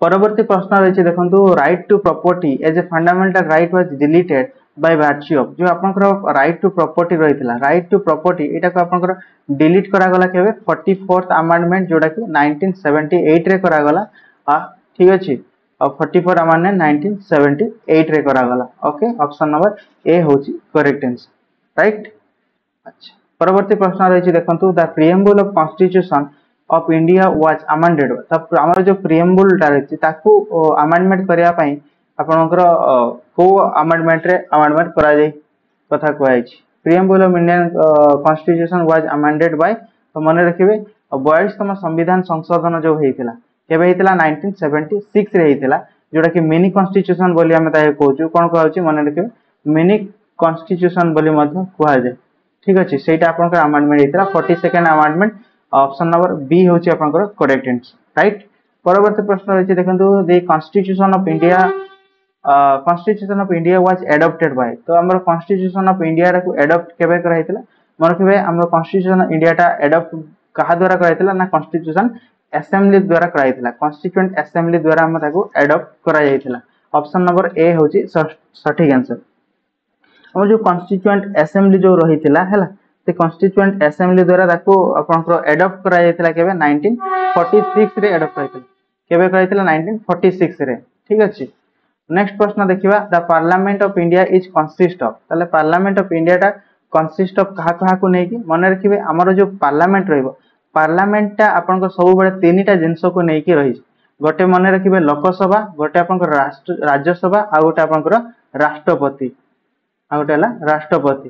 परवर्ती प्रश्न रही देखंतु right to property as a fundamental right was deleted by virtue of जो आपनकर राइट टू प्रॉपर्टी रहितला राइट टू प्रॉपर्टी एटा को आपनकर डिलीट करा गला केबे 44th अमेंडमेंट जोटा कि 1978 रे करा गला ठीक अछि 44 अमेंडमेंट 1978 रे करा गला। ओके ऑप्शन नंबर ए होची करेक्ट आंसर राइट। अच्छा परवर्ती प्रश्न रही देखंतु the preamble of constitution of India was amended तब हमर जो प्रिएम्बल टा रही ताकू अमेंडमेंट करिया पई आपनकर को अमेंडमेंट रे अमेंडमेंट करा जाई कथा कहै छी preamble of Indian constitution was amended bye तो मन रखिबे 42तम संविधान संशोधन जो हेतिला केबे हेतिला 1976 रे हेतिला जोटा कि मिनी कॉन्स्टिट्यूशन बोली हम ताहे कहूछु कोन कहउची मन रखिबे मिनी कॉन्स्टिट्यूशन बोली मध्ये कहै जाय। ठीक अछि सेटा आपनकर अमेंडमेंट हेतिला 42nd amendment option number B होची आपनकर करेक्ट आंसर राइट। परवर्ती प्रश्न रही देखंतु the constitution of India was adopted by तो हमर कॉन्स्टिट्यूशन ऑफ इंडिया रा को एडॉप्ट केबे करा हेतिला मन रखिबे हमर कॉन्स्टिट्यूशन ऑफ इंडिया टा एडॉप्ट कहा द्वारा करा हेतिला ना कॉन्स्टिट्यूशन असेंबली द्वारा करा हेतिला कॉन्स्टिट्यूएंट असेंबली द्वारा हम ताको एडॉप्ट करा जायतिला ऑप्शन नंबर ए होची सठिक आंसर। हम जो कॉन्स्टिट्यूएंट असेंबली जो रही है से कॉन्स्टिट्यूएंट असेंबली द्वारा ताको आपनकर एडॉप्ट करा जायतिला केबे 1946 रे एडॉप्ट होइतिला केबे कराइतिला 1946 रे ठीक अछि। नेक्स्ट प्रश्न देखिबा the parliament of India is consist of ताले पार्लियामेंट ऑफ इंडिया टा कंसिस्ट ऑफ कहा कहा को नेकी मन रखिबे हमर जो पार्लियामेंट रहइबो पार्लियामेंट टा आपनकर सब बळे तीनटा जिंस को नेकी रही गोटे मन रखिबे लोकसभा गोटे आपनकर राष्ट्र राज्यसभा आ गोटे आपनकर राष्ट्रपति आ गोटे हला राष्ट्रपति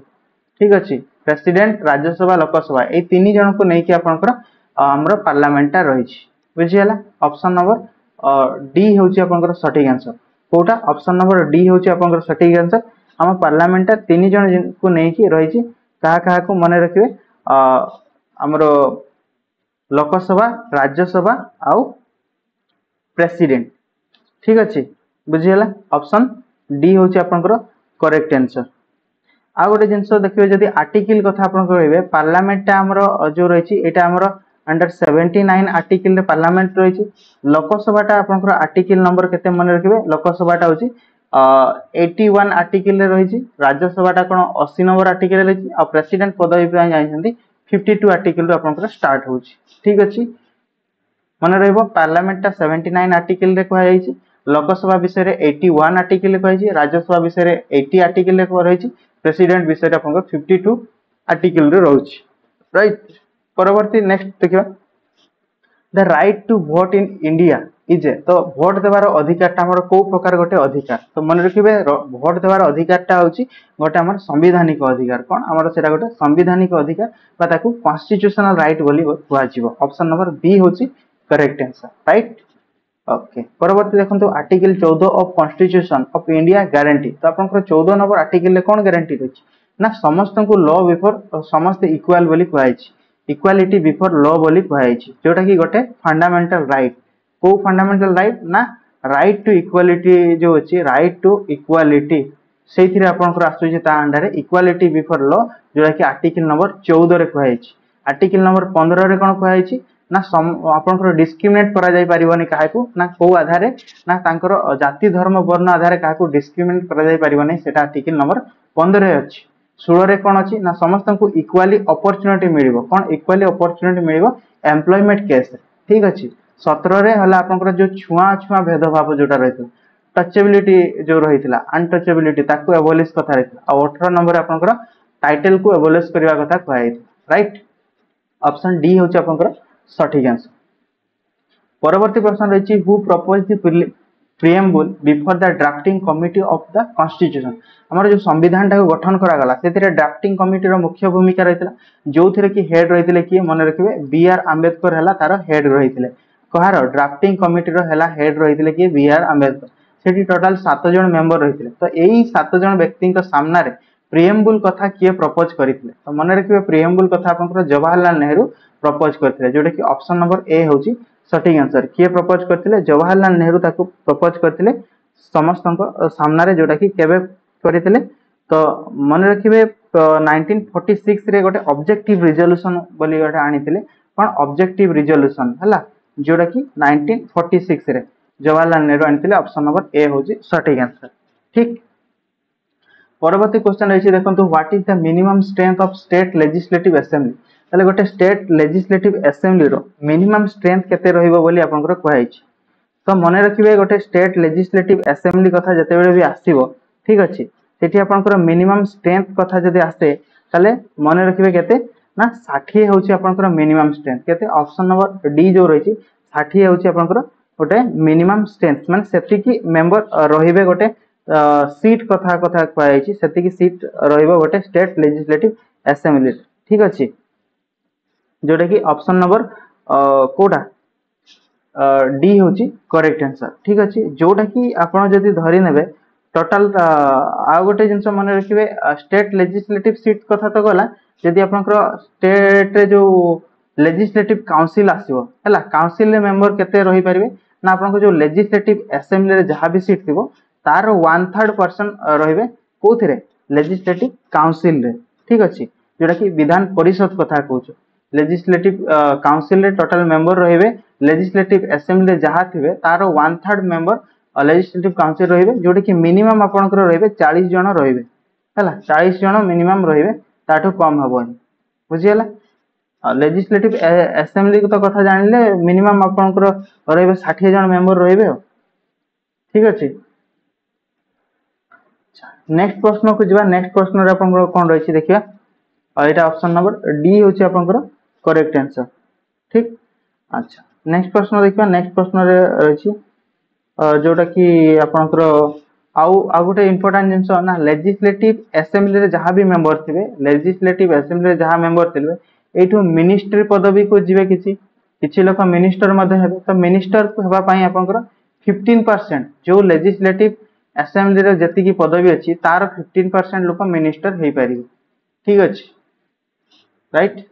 ठीक अछि। प्रेसिडेंट राज्यसभा लोकसभा ए तीन जन को नेकी आपनकर हमर पार्लियामेंट टा रही बुझियला। ऑप्शन नंबर डी होची आपनकर सटीक आंसर कोटा ऑप्शन नंबर डी होची आपनकर सटीक आंसर हम पार्लियामेंट टा तीन जन को नेकी रही कहा कहा को मन रखिबे हमर लोकसभा राज्यसभा आउ प्रेसिडेंट ठीक अछि बुझियला। ऑप्शन डी होची आपनकर करेक्ट आंसर। आ गोटे जिंस देखिबे जदी आर्टिकल कथा आपन कहबे पार्लियामेंट टा हमरो जो रहिछि एटा हमरो अंडर 79 आर्टिकल रे पार्लियामेंट रहिछि। लोकसभा टा आपनकर आर्टिकल नंबर केते मन रखिबे लोकसभा टा होछि 81 आर्टिकल रे रहिछि राज्यसभा टा कोन 80 नंबर आर्टिकल रे रहिछि आ प्रेसिडेंट पदवी पे जाइछन्ती 52 आर्टिकल रे आपनकर स्टार्ट होछि ठीक अछि। मन रहइबो पार्लियामेंट टा 79 आर्टिकल रे कहै जाइछि लोकसभा विषय रे 81 आर्टिकल रे कहै छै राज्यसभा विषय रे 80 आर्टिकल रे कहै छै प्रेसिडेंट विषय रे आपनकर 52 आर्टिकल रे रहउछि राइट। परवर्ती नेक्स्ट देखिबा the right to vote in India is तो वोट देवार अधिकार टा हमर को प्रकार गोटे अधिकार तो मन रखिबे वोट देवार अधिकार टा होछि गोटे हमर संवैधानिक अधिकार कोन हमर सेटा गोटे संवैधानिक अधिकार बा ताकू कॉन्स्टिट्यूशनल राइट बोली कुआजिबो। ऑप्शन नंबर बी होछि करेक्ट आंसर राइट ओके। परवर्ती देखंतु article 14 of constitution of India guarantee तो आपनकर 14 नंबर आर्टिकल ले कोन गारंटी रछि ना समस्त को लॉ बिफोर समस्त इक्वल बोली कुआइछि इक्वालिटी बिफोर लॉ बोली कुआइछि जोटा कि गोटे फंडामेंटल राइट को फंडामेंटल राइट ना राइट टू इक्वालिटी जो अछि राइट टू इक्वालिटी सेथिरे आपनकर आसुछि ता अंडर इक्वालिटी बिफोर लॉ जोटा कि आर्टिकल नंबर 14 रे कुआइछि। आर्टिकल नंबर 15 रे कोन कुआइछि ना आपनकर डिस्क्रिमिनेट करा जाय परिबोनी काहाकू ना को आधारे ना तांकर जाति धर्म वर्ण आधारे काहाकू डिस्क्रिमिनेट करा जाय परिबोनी सेटा आर्टिकल नंबर 15 रे अछि। 16 रे कोन अछि ना समस्त को इक्वाली अपॉर्चुनिटी मिलिबो कोन इक्वाली अपॉर्चुनिटी मिलिबो एम्प्लॉयमेंट केस ठीक अछि। 17 रे हला आपनकर जो छुआ छुआ भेदभाव जोटा रहितो टचेबिलिटी जो रहितला अनटचेबिलिटी ताकू एबोलिश कथा रहितला आ 18 नंबर आपनकर टाइटल को एबोलिश करबा कथा कहै राइट। ऑप्शन डी होछि आपनकर सटीक आंसर। परवर्ती प्रश्न रहिछि who propose the preamble before the drafting committee of the constitution हमर जो संविधान टा गठन करा गला सेतिरे ड्राफ्टिंग कमिटी रो मुख्य भूमिका रहितला जोथिरे कि हेड रहितले कि मन रखिबे बी आर अंबेडकर हला तार हेड रहितले कहार ड्राफ्टिंग कमिटी रो हला हेड रहितले कि बी आर अंबेडकर सेठी टोटल 7 जन मेंबर रहितले तो एई 7 जन व्यक्ति का सामना रे प्रिएम्बल कथा किए प्रपोज करितले तो मन रखिबे प्रिएम्बल कथा आपनकर जवाहरलाल नेहरू प्रपोज करथिले जोटा कि ऑप्शन नंबर ए होची सटीक आंसर किए प्रपोज करथिले जवाहरलाल नेहरू ताको प्रपोज करथिले समस्त सामना रे जोटा कि केबे करितले तो मन रखिबे 1946 रे गोटे ऑब्जेक्टिव रिजोल्यूशन बोली गोटे आनिथिले कोन ऑब्जेक्टिव रिजोल्यूशन हला जोटा कि 1946 रे जवाहरलाल नेहरू आनिथिले ऑप्शन नंबर ए होची सटीक आंसर ठीक। परवर्ती क्वेश्चन रहिछि देखंतु what is the minimum strength of state legislative assembly ताले गोटे स्टेट लेजिस्लेटिव असेंबली रो मिनिमम स्ट्रेंथ केते रहिबो बोली आपनकर कहैछि तो मने रखिबे गोटे स्टेट लेजिस्लेटिव असेंबली कथा जते बेले भी आसीबो ठीक अछि सेठी आपनकर मिनिमम स्ट्रेंथ कथा जदि आसे ताले मने रखिबे केते ना 60 होछि आपनकर मिनिमम स्ट्रेंथ केते ऑप्शन नंबर डी जो रहिछि 60 होछि आपनकर गोटे मिनिमम स्ट्रेंथ माने सेठी की मेंबर रहिबे गोटे सीट कथा कथा कहैछि सेठी की सीट रहिबो गोटे स्टेट लेजिस्लेटिव असेंबली ठीक अछि जोटा कि ऑप्शन नंबर कोडा डी होची करेक्ट आंसर ठीक अछि जोटा कि आपण जदि धरि नेबे टोटल आ गोटे जिंस मन रखिबे स्टेट लेजिस्लेटिव सीट कथा तो गला जदि आपनकर स्टेट रे जो लेजिस्लेटिव काउंसिल आसीबो हला काउंसिल रे मेंबर केते रहि परिबे ना आपनकर जो लेजिस्लेटिव असेंबली रे जहां भी सीट थिबो तार 1/3 पर्सन रहिबे कोथिरे लेजिस्लेटिव काउंसिल रे ठीक अछि जोटा कि विधान परिषद कथा कहउछ लेजिस्लेटिव काउंसिल रे टोटल मेंबर रहिबे लेजिस्लेटिव असेंबली रे जहां थिबे तार 1/3 मेंबर लेजिस्लेटिव काउंसिल रहिबे जोटा कि मिनिमम आपनकर रहिबे 40 जन रहिबे है 40 जन मिनिमम रहिबे ताठू कम हबोनी बुझियला लेजिस्लेटिव असेंबली को तो कथा जानिले मिनिमम आपनकर रहिबे 60 जन मेंबर रहिबे ठीक अछि नेक्स्ट प्रश्न को जिबा नेक्स्ट प्रश्न रे आपनकर कोन रहिछि देखिया एटा ऑप्शन नंबर डी होछि आपनकर करेक्ट आंसर ठीक अच्छा नेक्स्ट प्रश्न देखिया नेक्स्ट प्रश्न रे रहिछि जोटा कि आपनकर आउ गोटे इंपोर्टेंट जिंस ना लेजिस्लेटिव असेंबली रे जहां भी मेंबर थिबे लेजिस्लेटिव असेंबली रे जहां मेंबर थिबे एठू मिनिस्ट्री पदवी को जिवे किछि लोक मिनिस्टर मध्ये हेबे तो मिनिस्टर को हेबा पई आपनकर 15% जो लेजिस्लेटिव असेंबली रे जति की पदवी अछि तार 15% लोक मिनिस्टर हेई पारिबे ठीक अछि राइट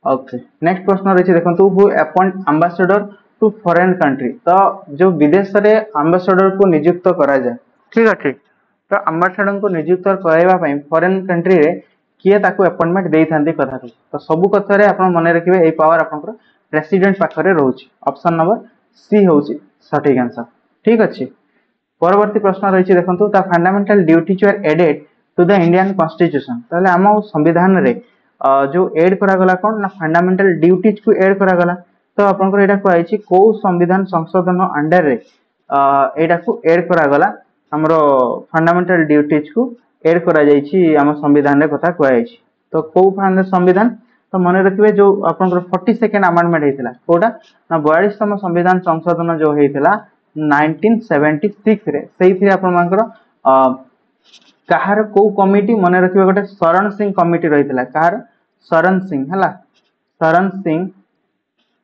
ओके नेक्स्ट प्रश्न रहिछि देखंतु who appoint ambassador to foreign country तो जो विदेश रे एम्बेसडर को नियुक्त करा जाय ठीक अछि तो एम्बेसडर को नियुक्त कराइबा पई फॉरेन कंट्री रे किए ताको अपॉइंटमेंट देई थांती कथा तो सब कथा रे आपण मने रखिबे एई पावर आपनकर प्रेसिडेंट पाखरे रहउछि ऑप्शन नंबर सी होउछि सटीक आंसर ठीक अछि परवर्ती प्रश्न रहिछि देखंतु the fundamental duties are added to the Indian constitution ताले हम संविधान रे जो एड करा गला कोन ना फंडामेंटल ड्यूटीज को एड करा गला तो आपनकर एटा कहैछि को संविधान संशोधन अंडर रे एटा को एड करा गला हमरो फंडामेंटल ड्यूटीज को एड करा जाइछि हम संविधान रे कथा कहैछि तो को संविधान तो मने रखिबे जो आपनकर 42nd अमेंडमेंट हेतिला कोडा ना 42तम संविधान संशोधन जो हेतिला 1976 रे सेइथि आपन मानकर कहार को कमिटी मने रखिबे गोटे शरण सिंह कमिटी रहितला कहार शरण सिंह हला शरण सिंह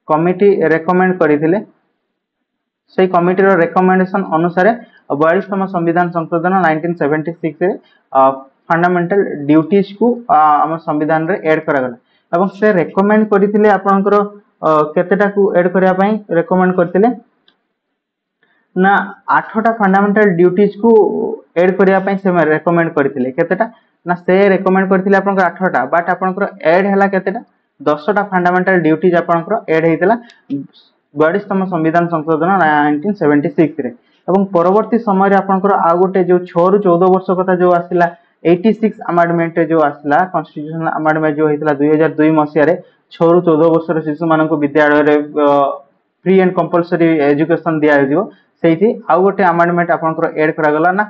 कमिटी रेकमेंड करिथिले सेई कमिटी रो रेकमेंडेशन अनुसार 42तम संविधान संशोधन 1976 रे फंडामेंटल ड्यूटीज को हम संविधान रे ऐड करा गला एवं से रेकमेंड करिथिले आपनकर केतेटा को ऐड करिया पई रेकमेंड करथिले ना 8टा फंडामेंटल ड्यूटीज को ऐड करिया पई से रेकमेंड करथिले केतेटा ना से रेकमेंड करथिले आपनकर 8टा बट आपनकर ऐड हला केतेटा 10टा फंडामेंटल ड्यूटीज आपनकर ऐड हेतिला 42तम संविधान संशोधन 1976 रे एवं परवर्ती समय रे आपनकर आ गोटे जो 6 रु 14 वर्ष कथा जो आसिला 86 अमेंडमेंट जो आसिला कॉन्स्टिट्यूशनल अमेंडमेंट जो हेतिला 2002 मसिया रे 6 रु 14 वर्ष रे शिशु मानन को विद्यालय रे फ्री एंड कंपलसरी एजुकेशन दिया दियो सेठी आ गोटे अमेंडमेंट आपनकर ऐड करा गला ना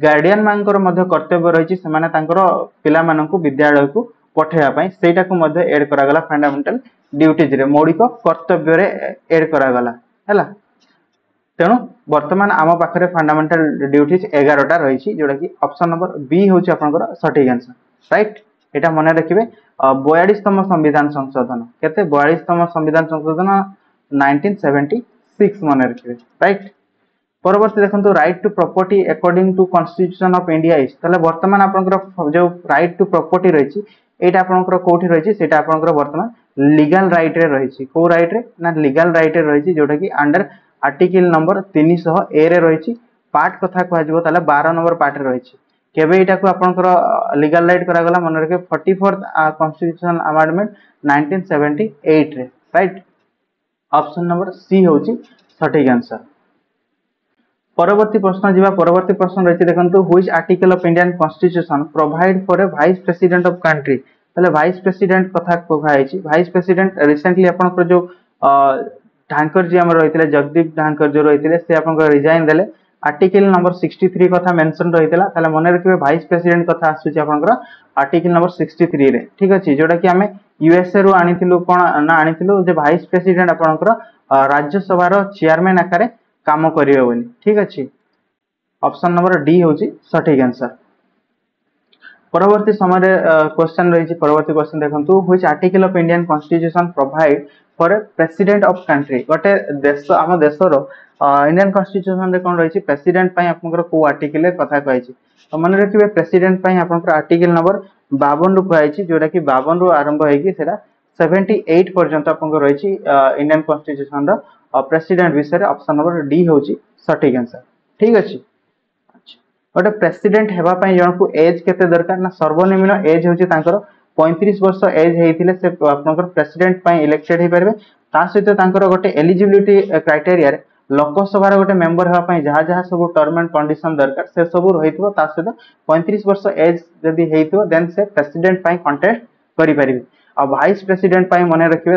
गार्डियन मानकर मध्ये कर्तव्य रहिछि से माने तांकर पिला मानन को विद्यालय को पठेया पई सेटा को मध्ये ऐड करा गला फंडामेंटल ड्यूटीज रे मौलिक कर्तव्य रे ऐड करा गला हैला तेणु वर्तमान आम पाखरे फंडामेंटल ड्यूटीज 11टा रहिछि जोटा कि ऑप्शन नंबर बी होछि आपनकर सटीक आंसर राइट एटा मने रखिबे 42तम संविधान संशोधन केते 42तम संविधान संशोधन 1976 मने रखिबे राइट परवर्ती देखंतु right to property according to constitution of India is तले वर्तमान आपनकर जो राइट टू प्रॉपर्टी रहिछि एटा आपनकर कोठी रहिछि सेटा आपनकर वर्तमान लीगल राइट रे रहिछि को राइट रे ना लीगल राइट रे रहिछि जोटा कि अंडर आर्टिकल नंबर 300 ए रे रहिछि पार्ट कथा कहै जबो तले 12 नंबर पार्ट रे रहिछि केबे एटा को आपनकर लीगल राइट करा गला मन रखे 44th कॉन्स्टिट्यूशनल अमेंडमेंट 1978 रे राइट ऑप्शन नंबर सी होछि सटीक आंसर परवर्ती प्रश्न जीवा परवर्ती प्रश्न रहिछि देखंतु which article of Indian constitution provide for a vice president of country तले वाइस प्रेसिडेंट कथा कहैछि वाइस प्रेसिडेंट रिसेंटली आपनकर जो ढांकर जी हमर रहितले जगदीप ढांकर जो रहितले से आपनकर रिजाइन देले आर्टिकल नंबर 63 कथा मेंशन रहितला तले मने रखिबे वाइस प्रेसिडेंट कथा आसुछि आपनकर आर्टिकल नंबर 63 रे ठीक अछि जोटा कि हमें यूएसए रो आनिथिलु कोन ना आनिथिलु जे वाइस प्रेसिडेंट आपनकर राज्य सभा रो चेयरमैन आकारे काम करिवे बोली ठीक अछि ऑप्शन नंबर डी होछि सटीक आंसर परवर्ती समय रे क्वेश्चन रहिछि परवर्ती क्वेश्चन देखंतु which article of Indian constitution provide for a president of country गोटे देश हम देश रो इंडियन कॉन्स्टिट्यूशन रे कोन रहिछि प्रेसिडेंट पई आपनकर को आर्टिकल रे कथा कहैछि तो मन रखिबे प्रेसिडेंट पई आपनकर आर्टिकल नंबर 52 रु कहैछि जोटा कि 52 रु आरंभ हेकि सेरा 78 पर्यंत आपनकर रहिछि इंडियन कॉन्स्टिट्यूशन रो प्रेसिडेंट विषय रे ऑप्शन नंबर डी होछि सटीक आंसर ठीक अछि गोटे प्रेसिडेंट हेबा पई जन को एज केते दरकार ना सर्वनिम्न एज होछि तांकर 35 वर्ष एज हेइथिले से आपनकर प्रेसिडेंट पई इलेक्टेड हे परबे ता सहित तांकर गोटे एलिजिबिलिटी क्राइटेरिया रे लोकसभा गोटे मेंबर होगा जहाँ जहाँ सब टर्म एंड कंडीशन दरकार से सब रही सहित 35 वर्ष एज जदि देन से प्रेसिडेंट कंटेस्ट करें। आ वाइस प्रेसिडेंट मन रखिए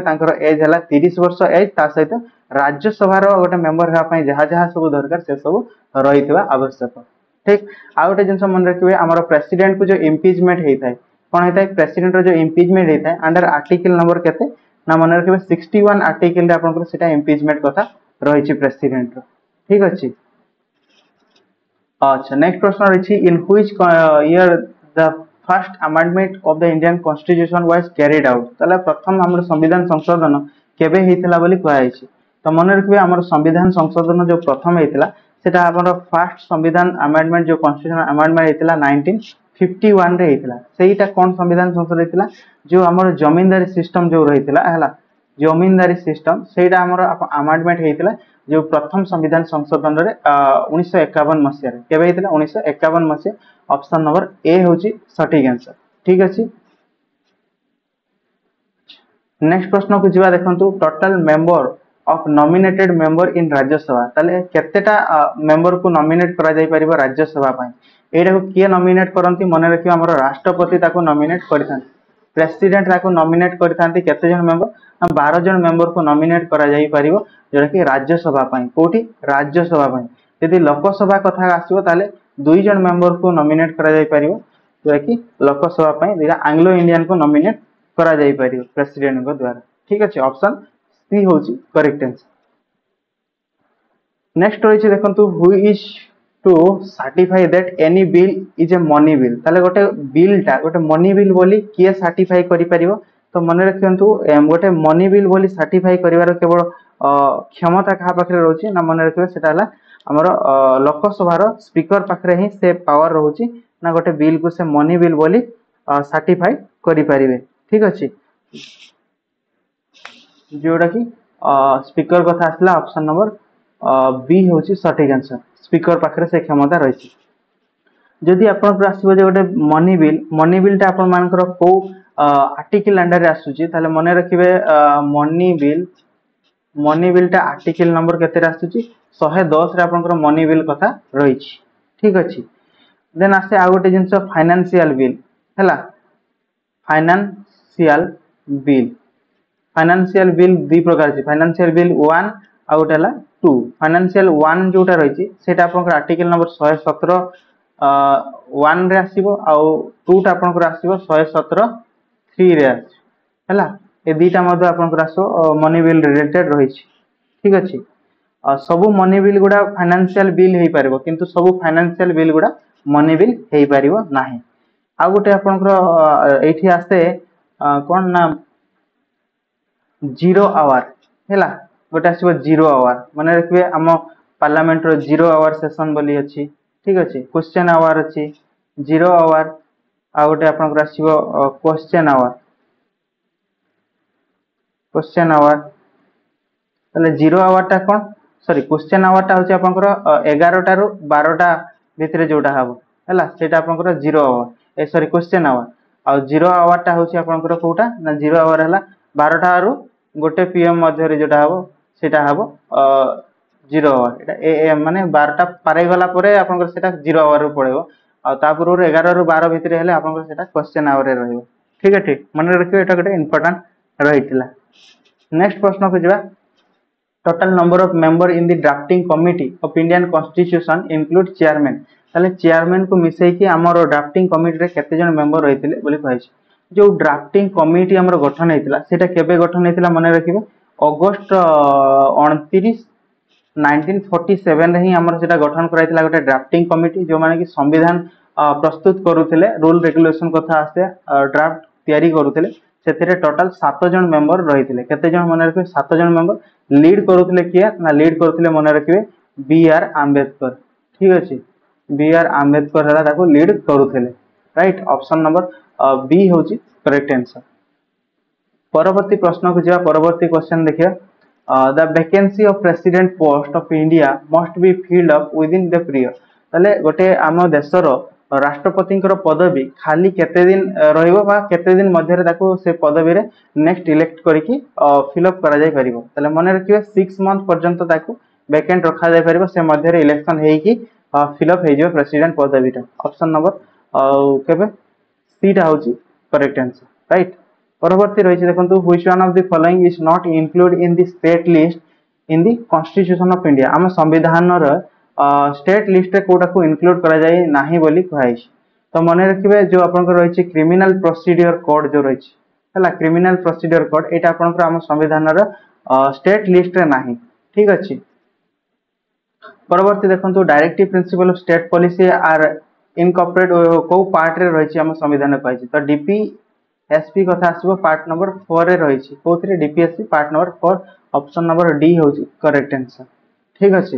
एज है 30 वर्ष एज सहित राज्यसभा गोटे मेंबर होगा जहाँ जहाँ सब दरकार से सब रही आवश्यक। ठीक आउ गोटे जिन मन रखिए आम प्रेसिडेंट को जो इम्पिचमेंट होता है कौन होता है प्रेसिडेंट जो इम्पिचमेंट होता है अंडर आर्टिकल नंबर केते ना मन रखिए 61 आर्टिकल आपन इम्पिचमेंट कथा रही प्रेसिडेंट ठीक अच्छे। अच्छा नेक्स्ट प्रश्न रही इन which year the first amendment of the Indian constitution was carried out ताले प्रथम हमर संविधान संशोधन केबे हेतिला बोली कहै छी। तो मन रखिए हमर संविधान संशोधन जो प्रथम हेतिला सेटा हमर फर्स्ट संविधान अमेंडमेंट जो कॉन्स्टिट्यूशन अमेंडमेंट हेतिला 1951 रे हेतिला। सेटा कोन संविधान संशोधन हेतिला जो हमर जमींदारी सिस्टम जो रहितिला हला जमींदारी सिस्टम सेटा हमर अमेंडमेंट हेतिला जो प्रथम संविधान संशोधन रे 1951 मसिया रे केबे हेतिला 1951 मसिया। ऑप्शन नंबर ए होची सटीक आंसर ठीक अछि। नेक्स्ट प्रश्न को जीवा देखंतु total member of nominated member in Rajya Sabha ताले केतेटा मेंबर को नॉमिनेट करा जाय परिबो राज्यसभा पय एटा को किए नॉमिनेट करंती मन रखियो हमर राष्ट्रपति ताको नॉमिनेट करथान प्रेसिडेंट ताको नॉमिनेट करथांती केते जन मेंबर 12 जन मेंबर को नॉमिनेट करा जाय परिबो जोरा कि राज्यसभा पय कोठी राज्यसभा पय। यदि लोकसभा कथा आसीबो ताले 2 जन मेंबर को नॉमिनेट करा जाय परिबो जोरा कि लोकसभा पय दिरा एंग्लो इंडियन को नॉमिनेट करा जाय परिबो प्रेसिडेंट को द्वारा ठीक अछि। ऑप्शन सी होची करेक्ट आंसर। नेक्स्ट रही देखंतु who is to certify that any bill is a money bill ताले गोटे बिलटा गोटे मनी बिल बोली किए सर्टिफाई करि परिबो। तो मन रखंतु गोटे मनी बिल बोली सर्टिफाई करिवार केवल क्षमता कहा पाखरे रहउची ना मन रखिबे सेटा हला हमर लोकसभार स्पीकर पाखरे ही से पावर रहउची ना गोटे बिल को से मनी बिल बोली सर्टिफाई करि परिबे ठीक अछि। जोड़ा कि स्पीकर कथा आसला ऑप्शन नंबर बी होची सटीक आंसर स्पीकर पाखरे से क्षमता रही। जदि आपन आसीबो जे गोटे मनी बिल ता आपन मानकर को आर्टिकल अंडर रे आसुची ताले मने रखिबे मनी बिल ता आर्टिकल नंबर केते रे आसुची 110 रे आपनकर मनी बिल कथा रही ठीक अछि। देन आसे आ गोटे जिंस फाइनेंशियल बिल हैला फाइनेंशियल बिल दी प्रकार छी फाइनेंशियल बिल 1 आ गोटे हला 2 फाइनेंशियल 1 जोटा रही छी सेटा आपनकर आर्टिकल नंबर 117 1 रे आसीबो आ 2 टा आपनकर आसीबो 117 3 रे आसी हैला ए दीटा मध्ये आपनकर आसो मनी बिल रिलेटेड रही छी ठीक अछि। सब मनी बिल गुडा फाइनेंशियल बिल हेई परबो किंतु सब फाइनेंशियल बिल गुडा मनी बिल हेई परबो नाही। आ गोटे आपनकर एठी आसे कोन ना जीरो आवर हैला गोटे आसीबो जीरो आवर माने रखबे हम पार्लियामेंट रो जीरो आवर सेशन बोली अछि ठीक अछि। क्वेश्चन आवर अछि जीरो आवर आ गोटे आपनकर आसीबो क्वेश्चन आवर तले जीरो आवर ता कोन सॉरी क्वेश्चन आवर ता होची आपनकर 11 टा रो 12 टा भितरे जोटा हबो हैला सेटा आपनकर zero hour a sorry question hour आ जीरो आवर ता होची आपनकर कोटा ना जीरो आवर हला 12 टा रो गोटे पीएम मध्य रे जोटा हबो सेटा हबो जीरो आवर एटा एएम माने 12 टा पारे गला परे आपनकर सेटा जीरो आवर रो पड़ेबो आ तापुर 11 रो 12 भितरे हेले आपनकर सेटा क्वेश्चन आवर रे रहइबो ठीक है। ठीक मन रखियो एटा गोटे इंपोर्टेंट रहितला। नेक्स्ट प्रश्न को जिबा total number of member in the drafting committee of Indian constitution include chairman ताले चेयरमैन को मिसई कि हमर ड्राफ्टिंग कमिटी रे केते जन मेंबर रहितले बोली कहै छी। जो ड्राफ्टिंग कमिटी हमर गठन हेतिला सेटा केबे गठन हेतिला मन रखिबे अगस्त 29 1947 रे ही हमर सेटा गठन कराइतिला गोटे ड्राफ्टिंग कमिटी जो माने कि संविधान प्रस्तुत करूथिले रूल रेगुलेशन कथा आसे ड्राफ्ट तयारी करूथिले सेथिरे टोटल 7 जन मेंबर रहितिले केते जन मन रखिबे 7 जन मेंबर लीड करूथिले किया ना लीड करूथिले मन रखिबे बी आर आंबेडकर ठीक अछि। बी आर आंबेडकर हला ताको लीड करूथिले राइट। ऑप्शन नंबर बी होची करेक्ट आंसर। परवर्ती प्रश्न को जिया परवर्ती क्वेश्चन देखिया the vacancy of president post of India must be filled up within the period तले गोटे आम देशर राष्ट्रपति पदवी खाली केते दिन रहिबो बा केते दिन मध्य रे ताको से पदवी रे नेक्स्ट इलेक्ट करिकि फिल अप करा जाय परिबो तले मन रखिबे 6 मंथ पर्यंत ताको वैकेंट रखा जाय परिबो से मध्य रे इलेक्शन हेई कि फिल अप हे जो प्रेसिडेंट पदवीटा ऑप्शन नंबर केबे सीटा होची करेक्ट आंसर राइट। परवर्ती रही देखो which one of the following is not include in the state list in the constitution of India आम संविधान स्टेट लिस्ट रे कोटा को इंक्लूड करा जाय नाही बोली कहै छी। तो मन रखिए जो आपन रही क्रिमिनल प्रोसीडियर कोड जो रही है क्रिमिनल प्रोसीडियर कोड यहाँ आपन आम संविधान स्टेट लिस्ट रे नाही ठीक अच्छे। परवर्ती देखो directive principle of state policy are incorporate को पार्ट रे रही आम संविधान कहछि। तो डीपीएसपी कथा आसबो पार्ट नंबर 4 रे रही कोथरे DPSP part number 4 option number D होची करेक्ट आंसर ठीक अच्छे।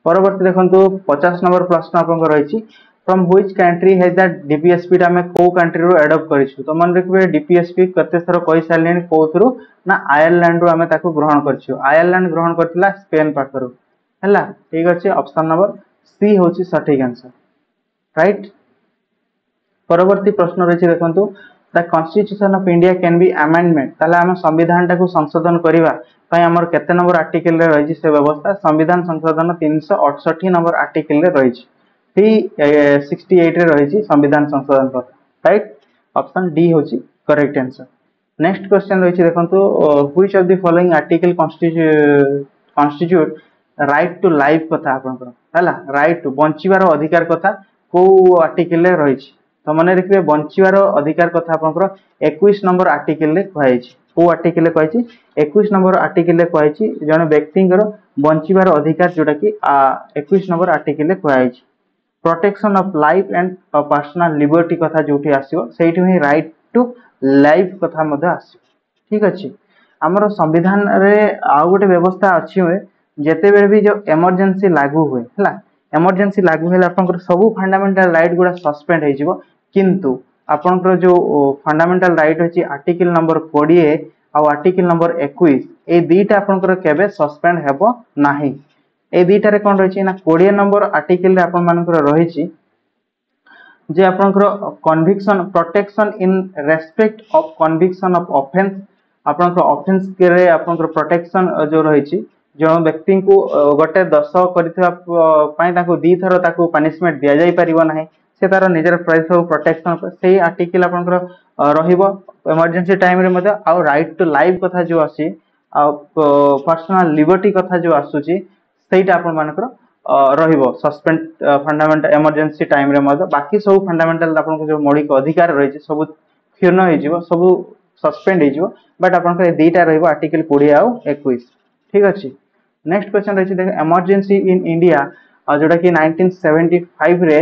परवर्ती देखो 50 नंबर प्रश्न आपन रही from which country has that DPSP टा में को कंट्री रो एडॉप्ट करिछु। तो मन रखिबे डीपीएसपी कते थरो कहि सारलेनी कोथरो ना आयरलैंड रो हमें ताको ग्रहण करछु आयरलैंड ग्रहण करथिला स्पेन पाखरो हैला ठीक अछि ऑप्शन नंबर सी होची सटीक आंसर राइट। परवर्ती प्रश्न रही देखंतु the constitution of India can be amendment ताले हम संविधान टा को संशोधन करिवा पई हमर केते नंबर आर्टिकल रे रही से व्यवस्था संविधान संशोधन 368 नंबर आर्टिकल रे रही 368 रे रही संविधान संशोधन कथा राइट ऑप्शन डी होची करेक्ट आंसर। नेक्स्ट क्वेश्चन रही देखंतु which of the following article constitute right to life कथा आपनकर हैला राइट टू बंचिबार अधिकार कथा को आर्टिकल रे रही। तो मन रखिए बंचिबार अधिकार कथा आपनकर 21 नंबर आर्टिकल रे कहै छी को आर्टिकल रे कहै छी 21 नंबर आर्टिकल रे कहै छी जने व्यक्तिंकर बंचिबार अधिकार जोटा कि 21 नंबर आर्टिकल रे कहै छी। Protection of life and personal liberty कथा जोठी आसीबो सेठी ही राइट टू लाइफ कथा मधे आसीबो ठीक अछि। हमर संविधान रे आ गोटे व्यवस्था अछि जेते बेर भी जो इमरजेंसी लागू हुए हला इमरजेंसी लागू हेला आपनकर सब फंडामेंटल राइट गुडा सस्पेंड हे जिवो किंतु आपनकर जो फंडामेंटल राइट अछि आर्टिकल नंबर 20 आ आर्टिकल नंबर 21 ए दीटा आपनकर केबे सस्पेंड हेबो नाही। ए दीटा रे कोन रही ना 20 नंबर आर्टिकल रे आपन मानकर रही जे आपनकर conviction protection in respect of conviction of offence आपनकर ऑफेंस के रे आपनकर प्रोटेक्शन जो रही जो व्यक्ति को गोटे दस कर दी थर ताको पनिशमेंट दि जाई परिबो नाही से तार निजर प्राइस प्रोटेक्शन से आर्टिकल आपनकर रहिबो इमरजेंसी टाइम रे मते आ राइट टू लाइफ कथा जो आसी आ पर्सनल लिबर्टी कथा जो आसुची सेटा आपन मानकर रहिबो सस्पेंड फंडामेंटल इमरजेंसी टाइम रे मते बाकी सब फंडामेंटल आपन को जो मौलिक अधिकार रही सब क्षीण हो जिवो सब सस्पेंड हो जिवो बट आपन को दीटा रहिबो आर्टिकल 20 आ 21 ठीक अछि। नेक्स्ट क्वेश्चन रही देखो इमरजेंसी इन इंडिया जोटा कि 1975 रे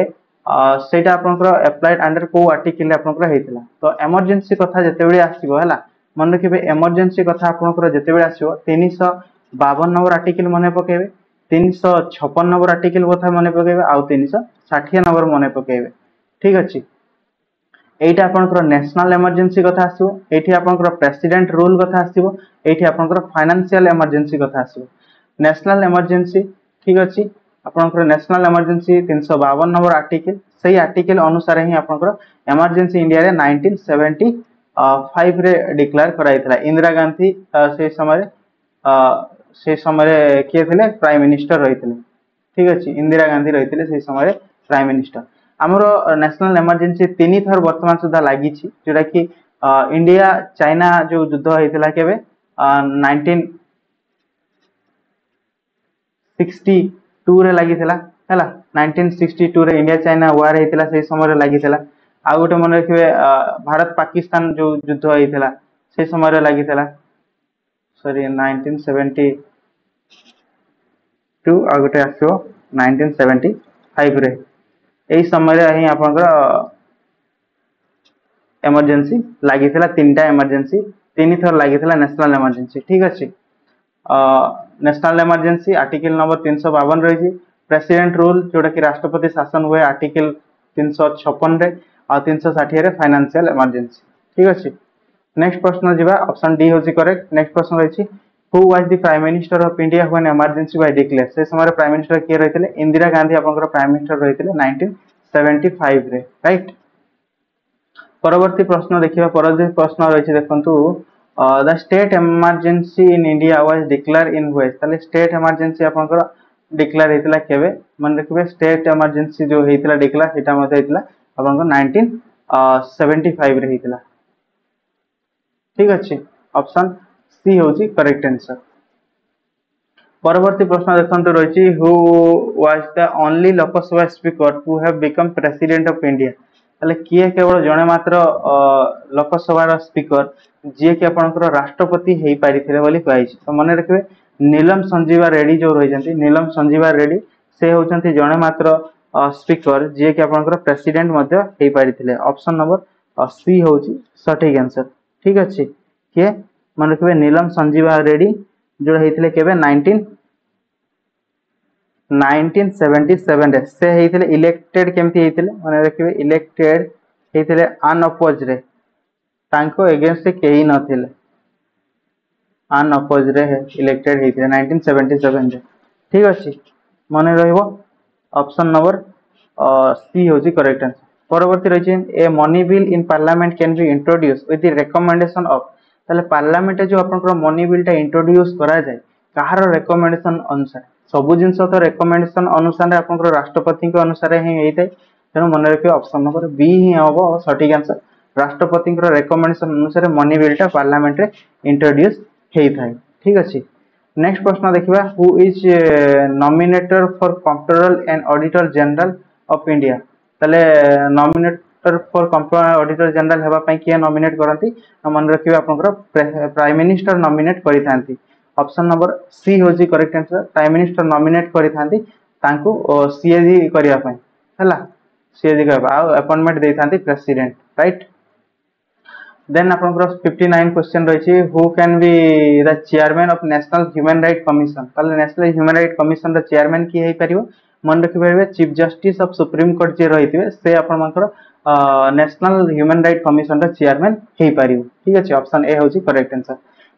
सेटा आपनकर अप्लाइड अंडर को आर्टिकल आपनकर हेतिला। तो इमरजेंसी कथा जते बेले आसीबो हला मन रखिबे इमरजेंसी कथा आपनकर जते बेले आसीबो 352 नंबर आर्टिकल मने पकेबे 356 नंबर आर्टिकल कथा मने पकेबे आ 360 नंबर मने पकेबे ठीक अछि। एटा आपनकर नेशनल इमरजेंसी कथा आसीबो एठी आपनकर प्रेसिडेंट रूल कथा आसीबो एठी आपनकर फाइनेंशियल इमरजेंसी कथा आसीबो। नेशनल इमरजेंसी ठीक अच्छी आपनकर नेशनल इमरजेंसी 352 नंबर आर्टिकल सही आर्टिकल अनुसार ही आपनकर इमरजेंसी इंडिया रे 1975 रे डिक्लेयर कराइतला इंदिरा गांधी से समय किए थे प्राइम मिनिस्टर रही ठीक अच्छे इंदिरा गांधी रही से समय प्राइम मिनिस्टर आमर नेशनल इमरजेंसी 3 थर वर्तमान सुधा लगी जोटा कि इंडिया चाइना जो युद्ध होता केबे 1962 रे लगी थिला हैला 1962 रे इंडिया चाइना वार हेतिला से समय लगी थिला आ गोटे मन रखिबे भारत पाकिस्तान जो युद्ध होइथिला से समय रे लगी थिला सॉरी 1972 आ गोटे आछो 1975 रे एई समय रे ही आपनकर इमरजेंसी लगी थिला तीनटा इमरजेंसी 3 थर लगी थिला नेशनल इमरजेंसी ठीक अछि। नेशनल इमरजेंसी आर्टिकल नंबर 352 रही प्रेसिडेंट रूल जोटा कि राष्ट्रपति शासन हुए आर्टिकल 356 रे और 360 रे फाइनेंशियल इमरजेंसी ठीक अछि। नेक्स्ट प्रश्न जिबा ऑप्शन डी होची करेक्ट। नेक्स्ट प्रश्न रही who was the prime minister of India when emergency was declare से समय प्राइम मिनिस्टर के रहितले इंदिरा गांधी आपनकर प्राइम मिनिस्टर रहितले 1975 रे राइट। परवर्ती प्रश्न देखिबा परवर्ती प्रश्न रही देखंतु the state emergency in India was declare in which ताले स्टेट इमरजेंसी आपनकर डिक्लेयर हेतिला केबे मन रखिबे स्टेट इमरजेंसी जो हेतिला डिक्लेयर सेटा मते हेतिला आपन 1975 रे हेतिला ठीक अछि ऑप्शन सी होची करेक्ट आंसर परवर्ती प्रश्न देखंतु रहिछि who was the only Lok Sabha speaker who have become president of India ताले किए केवल जणे मात्र लोकसभा स्पीकर जे कि आपनकर राष्ट्रपति हेई पारिथिले बोली कहैछि तो मने रखिबे नीलम संजीवा रेड्डी जो रहिजंती नीलम संजीवा रेड्डी से होचंती जणे मात्र स्पीकर जे कि आपनकर प्रेसिडेंट मध्ये हेई पारिथिले ऑप्शन नंबर सी होची सटीक आंसर ठीक अछि के मन रखिबे नीलम संजीवा रेड्डी जो हेइथिले केबे 1977 रे से हेइथिले इलेक्टेड केमती हेइथिले मन रखिबे इलेक्टेड हेइथिले अनअपोज रे तांको अगेंस्ट केही नथिले अनअपोज रे इलेक्टेड हेइथिले 1977 रे ठीक अछि मन रहइबो ऑप्शन नंबर सी होची करेक्ट आंसर परवर्ती रहिछि a money bill in parliament can be introduce with the recommendation of ताले पार्लियामेंट जो आपनकर मनी बिल टा इंट्रोड्यूस करा जाय कहार रिकमेंडेशन अनुसार सब जिनस तो रिकमेंडेशन अनुसार आपनकर राष्ट्रपति के अनुसार ही हेइतै तेनु मन रखियो ऑप्शन नंबर बी ही होबो सटीक आंसर राष्ट्रपति के रिकमेंडेशन अनुसार मनी बिल टा पार्लियामेंट रे इंट्रोड्यूस हेइथाय ठीक अछि नेक्स्ट प्रश्न देखिबा who is nominator for Controller and Auditor General of India तले nominator for Controller Auditor General हेबा पई के नॉमिनेट करंती मन रखिबे आपनकर प्राइम मिनिस्टर नॉमिनेट करिथांती ऑप्शन नंबर सी होजी correct answer prime minister nominate करिथांती तांको सीएजी करिया पई हला सीएजी करबा अपॉइंटमेंट देथांती प्रेसिडेंट राइट देन आपनकर 59 क्वेश्चन रहिछि who can be the chairman of National Human Right Commission ताले National Human Right Commission the chairman की हेइ परिबो मन रखि परिबे chief justice of Supreme Court जे रहिथिबे से आपनकर National Human Right Commission the chairman हेइ परिबो ठीक अछि ऑप्शन ए होची करेक्ट आंसर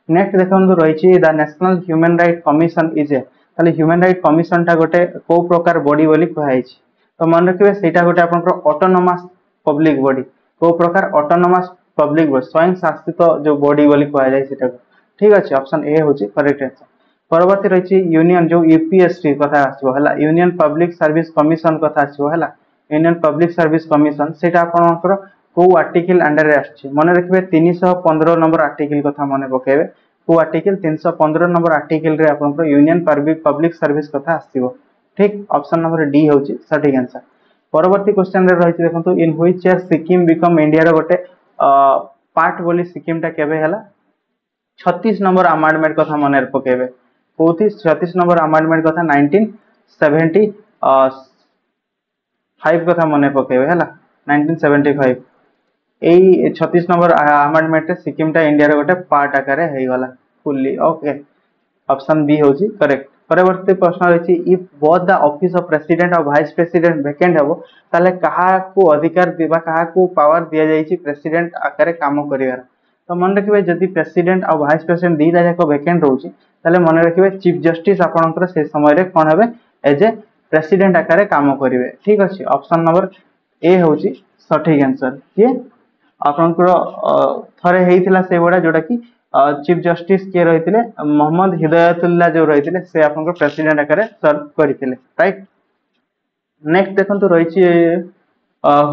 नेक्स्ट देखंतु रहिछि the National Human Right Commission is a ताले ह्यूमन राइट कमिशन ता गोटे को प्रकार बॉडी बोली कहैछि तो मन रखिबे सेटा गोटे आपनकर ऑटोनोमस पब्लिक बॉडी को प्रकार ऑटोनोमस पब्लिक बॉडी स्वयं शासित जो बॉडी बोली कहा जाय सेटा ठीक अछि ऑप्शन ए होची करेक्ट आंसर परवर्ती रहिछि यूनियन जो यूपीएससी कथा आछो हला यूनियन पब्लिक सर्विस कमिशन कथा आछो हला यूनियन पब्लिक सर्विस कमिशन सेटा आपनकर को आर्टिकल अंडर रे आछि मने रखिबे 315 नंबर आर्टिकल कथा मने पकेबे को आर्टिकल 315 नंबर आर्टिकल रे आपनकर यूनियन पब्लिक सर्विस कथा आसीबो ठीक ऑप्शन नंबर डी होची सटीक आंसर परवर्ती क्वेश्चन रे रहिछि देखंतु in which year Sikkim become India रो गोटे पार्ट बोली सिक्किम टा केबे हला 36 नंबर अमेंडमेंट कथा मने पकेबे कोथि 36 नंबर अमेंडमेंट कथा 1975 कथा मने पकेबे हला 1975 एई 36 नंबर अमेंडमेंट रे सिक्किम टा इंडिया रो गोटे पार्ट आकारे हेइ गला फुल्ली ओके ऑप्शन बी होची करेक्ट परवर्ती प्रश्न रहिछि if both the office of president or vice president vacant हबो ताले कहा को अधिकार दिबा कहा को पावर दिया जाईछि प्रेसिडेंट आकारे काम करिवार तो मन रखिबे जदि प्रेसिडेंट और वाइस प्रेसिडेंट दीटा जाको वैकेंट रहउछि ताले मन रखिबे चीफ जस्टिस आपनकर से समय रे कोन हेबे एज ए प्रेसिडेंट आकारे काम करिवे ठीक अछि ऑप्शन नंबर ए होछि सटीक आंसर के आपनकर थरे हेइथिला से बडा जोटा कि चीफ जस्टिस के रहिथिले मोहम्मद हिदायतुल्लाह जो रहिथिले से आपनकर प्रेसिडेंट आकारे सर्व करिथिले राइट नेक्स्ट देखंतु रहिछि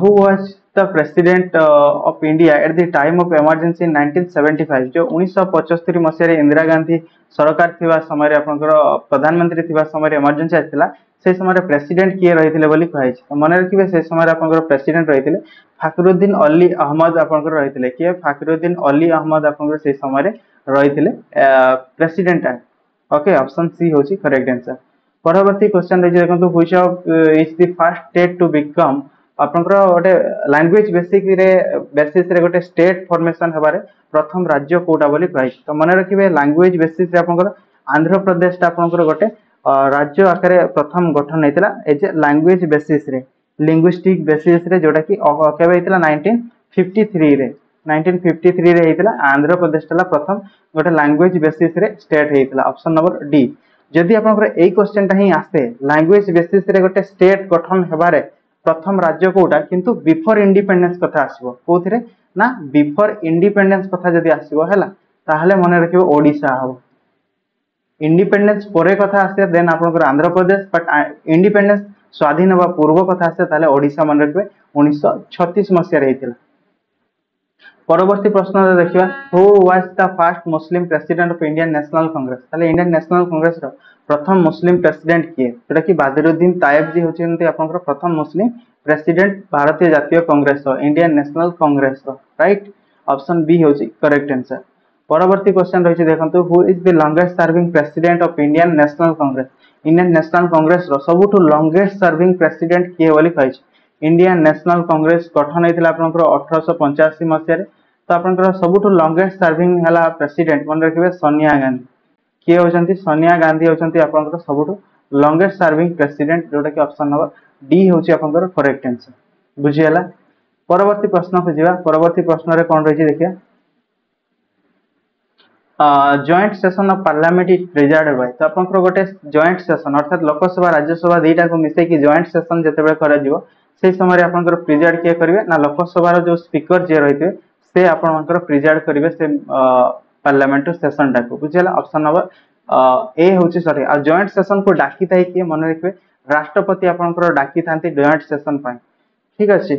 who was the president of India at the time of emergency in 1975 जो 1975 मसिया रे इंदिरा गांधी सरकार थिबा समय रे आपनकर प्रधानमंत्री थिबा समय रे इमरजेंसी आथिला से समय रे प्रेसिडेंट के रहिथिले बोली कहै छै मने रखिबे से समय रे आपनकर प्रेसिडेंट रहिथिले फखरुद्दीन अली अहमद आपनकर रहिथिले के फखरुद्दीन अली अहमद आपनकर से समय रे रहिथिले प्रेसिडेंट ओके ऑप्शन सी होची करेक्ट आंसर परवर्ती क्वेश्चन रे देखंतु which of is the first state to become आपनकर गोटे लैंग्वेज बेसिस रे गोटे स्टेट फॉर्मेशन हेबारे प्रथम राज्य कोटा बोली कहै तो मने रखिबे लैंग्वेज बेसिस रे आपनकर आंध्र प्रदेश ता आपनकर गोटे राज्य आकारे प्रथम गठन हेतिला एज ए लैंग्वेज बेसिस रे लिंग्विस्टिक बेसिस रे जोटा कि केबे हेतिला 1953 रे 1953 रे हेतिला आंध्र प्रदेश तला प्रथम गोटे लैंग्वेज बेसिस रे स्टेट हेतिला ऑप्शन नंबर डी जदि आपनकर एई क्वेश्चन ता ही आसे लैंग्वेज बेसिस रे गोटे स्टेट गठन हेबारे प्रथम राज्य कोटा किंतु बिफोर इंडिपेंडेंस कथा आसीबो कोथिरे ना बिफोर इंडिपेंडेंस कथा जदि आसीबो हैला ताहले मने रखिबो ओडिसा हबो इंडिपेंडेंस परे कथा आसे देन आपनकर आंध्र प्रदेश बट इंडिपेंडेंस स्वाधीन हवा पूर्व कथा आसे ताले ओडिशा मन रखबे 1936 मसिया रहितला। परवर्ती प्रश्न देखिबा who was the first Muslim president of Indian National Congress ताले इंडियन नेशनल कांग्रेस रो प्रथम मुस्लिम प्रेसिडेंट किए जेटा कि बदरुद्दीन तायब जी होचेंती आपनकर प्रथम मुस्लिम प्रेसिडेंट भारतीय जातीय कांग्रेस रो इंडियन नेशनल कांग्रेस रो राइट ऑप्शन बी होची करेक्ट आंसर। परवर्ती क्वेश्चन रही देखो who is the longest serving president of Indian National Congress Indian National Congress रो सबुठु लॉन्गेस्ट सर्विंग प्रेसिडेंट किए बोली कहि इंडियन नेशनल कांग्रेस गठन होइतिला आपनकर 1885 मसिया रे तो आपनकर सबुठु लॉन्गेस्ट सर्विंग हला प्रेसिडेंट मन रखिबे सोनिया गांधी किए होचंती सोनिया गांधी होचंती आपनकर सबुठु लॉन्गेस्ट सर्विंग प्रेसिडेंट जोटा कि ऑप्शन नंबर डी होची आपनकर करेक्ट आंसर बुझी हला। परवर्ती प्रश्न को जीवा परवर्ती प्रश्न रे कोन रही देखिया joint session of parliament is presided by तो आपनकर गोटे जॉइंट सेशन अर्थात लोकसभा राज्यसभा दुईटा को मिसे कि जॉइंट सेशन जतेबे करा जिवो से समय आपनकर प्रिजाइड के करिवे ना लोकसभा रो जो स्पीकर जे रहिते से आपनकर प्रिजाइड करिवे से पार्लियामेंट सेशन टाको बुझिला ऑप्शन नंबर ए होची सॉरी आ जॉइंट सेशन को डाकी थाई कि मन रखबे राष्ट्रपति आपनकर डाकी थांती जॉइंट सेशन पाई ठीक अछि।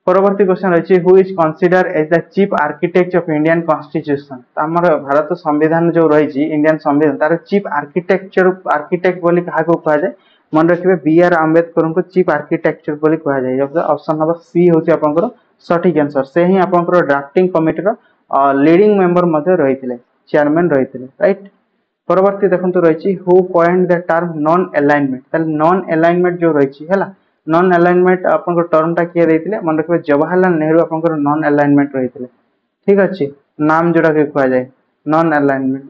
परवर्ती क्वेश्चन रही who is consider as the chief architect of Indian constitution आमर भारत संविधान जो रही इंडियन संविधान तार चीफ आर्किटेक्ट बोली कहा को कहा जाए मन रखिए बी आर आंबेडकर को चीफ आर्किटेक्चर बोली कहा जाए ऑप्शन नंबर सी होची आपनकर सठिक आंसर से ही आपनकर ड्राफ्टिंग कमिटी रो लीडिंग मेंबर मध्ये रहिथिले चेयरमैन रहिथिले राइट। परवर्ती देखंतु रही who coined the term non alignment ताल नॉन अलाइनमेंट जो रही है नॉन अलाइनमेंट आपनकर टर्म टा किए देथिले मन रखबे जवाहरलाल नेहरू आपनकर नॉन अलाइनमेंट रहिथिले ठीक अछि नाम जोड़ा के कहा जाए नॉन अलाइनमेंट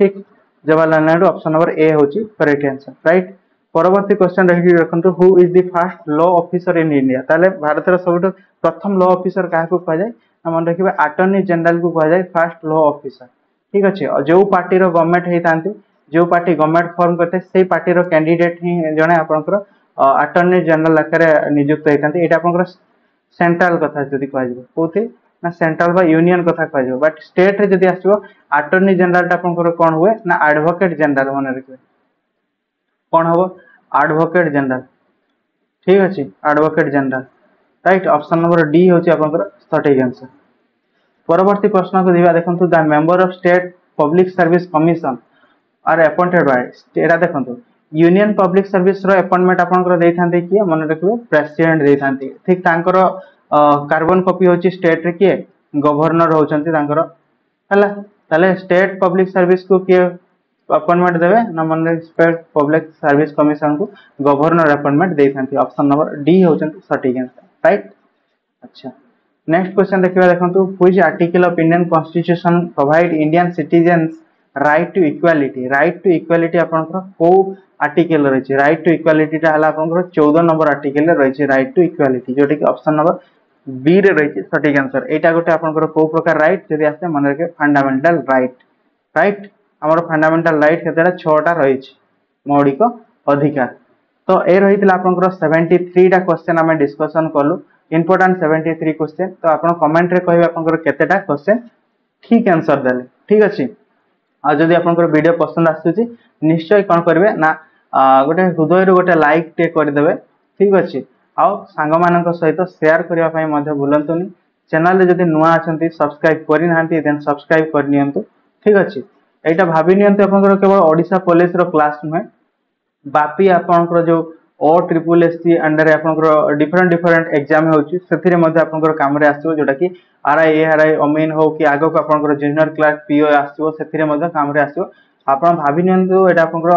ठीक Jawaharlal Nehru option number A होची करेक्ट आंसर राइट। परवर्ती क्वेश्चन रही रखंतु who is the first law officer in India ताले भारत रो सबुठ प्रथम लॉ ऑफिसर काहा को कहा जाए मन रखिबे अटॉर्नी जनरल को कहा जाए फर्स्ट लॉ ऑफिसर ठीक अछि जो पार्टी रो गवर्नमेंट हेतांती जो पार्टी गवर्नमेंट फॉर्म करते से पार्टी रो कैंडिडेट ही जने आपनकर अटॉर्नी जनरल आकार नियुक्त होता है आपन सेंट्रल कथा जदि कह कौन ना सेंट्रल बा यूनियन कथा कह बट स्टेट रे जदि आसो अटॉर्नी जनरल आपनकर कौन हुए ना एडवोकेट जनरल मन रखिए कौन हम एडवोकेट जनरल ठीक अच्छे advocate general right option number D होची आपनकर सठिक आंसर। परवर्ती प्रश्न को दिबा देखंतु the member of state public service commission are appointed by एटा देखंतु यूनियन पब्लिक सर्विस रो अपॉइंटमेंट आपनकर देथांते कि मन रखिबे प्रेसिडेंट देथांते ठीक तांकर कार्बन कॉपी होची स्टेट रे के गवर्नर होचंती तांकर हला ताले स्टेट पब्लिक सर्विस को के अपॉइंटमेंट देबे ना मन स्टेट पब्लिक सर्विस कमिशन को गवर्नर अपॉइंटमेंट देथांते ऑप्शन नंबर डी होचंती सठिक आंसर राइट। अच्छा नेक्स्ट क्वेश्चन देखिबा देखंतु which article of Indian constitution provide Indian citizens right to equality आपनकर को आर्टिकल रही राइट टू इक्वालिटी टा हला आपनकर 14 नंबर आर्टिकल रही राइट टू इक्वालिटी जोटी कि ऑप्शन नंबर बी रे रही सठिक आंसर एटा गोटे आपनकर को प्रकार राइट जदि आसे मन रखे फंडामेंटल राइट हमर फंडामेंटल राइट केतेटा 6टा रही मौलिक अधिकार तो ए रही आपनकर 73 टा क्वेश्चन हमें डिस्कशन कलु इंपोर्टेंट 73 क्वेश्चन तो आपन कमेंट रे कहबे आपनकर केतेटा क्वेश्चन ठीक आंसर देले ठीक अछि आ जदि आपनकर वीडियो पसंद आसुची निश्चय कोन करबे ना गोटे हृदय रो गोटे लाइक टे कर देबे ठीक अछि आ सांग मानक सहित शेयर करिया पई मध्ये भूलंतुनी चैनल रे जदि नुआ अछंती सब्सक्राइब करि नाहंती देन सब्सक्राइब कर नियंतु ठीक अछि एटा भाबी नियंतु आपनकर केवल ओडिशा पुलिस रो क्लास नुहे बापी आपनकर जो OSSC अंडर आपनकर डिफरेंट एग्जाम होची सेथिरे मध्ये आपनकर काम रे आसीबो जोटा कि आरआई एआरआई अमीन हो कि आगो को आपनकर जूनियर क्लार्क पीओ आसीबो सेथिरे मध्ये काम रे आसीबो आपन भाबी नियंतु एटा आपनकर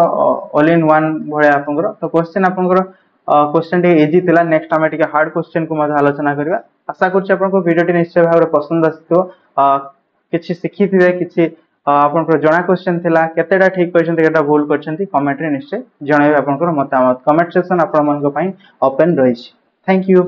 ऑल इन वन भळे आपनकर तो क्वेश्चन आपनकर क्वेश्चन टे इजी थिला नेक्स्ट टाइम टिके हार्ड क्वेश्चन को मध्ये आलोचना करबा आशा करछि आपनको वीडियो टे निश्चय भाबरे पसंद आसितो किछि सिखि थिबे किछि आपनकर जणा क्वेश्चन थिला केतेटा ठीक क्वेश्चन केटा भूल करछंती कमेंट रे निश्चय जणाइबे आपनकर मतामत कमेंट सेक्शन आपन मनक पई ओपन रहिछि थैंक यू।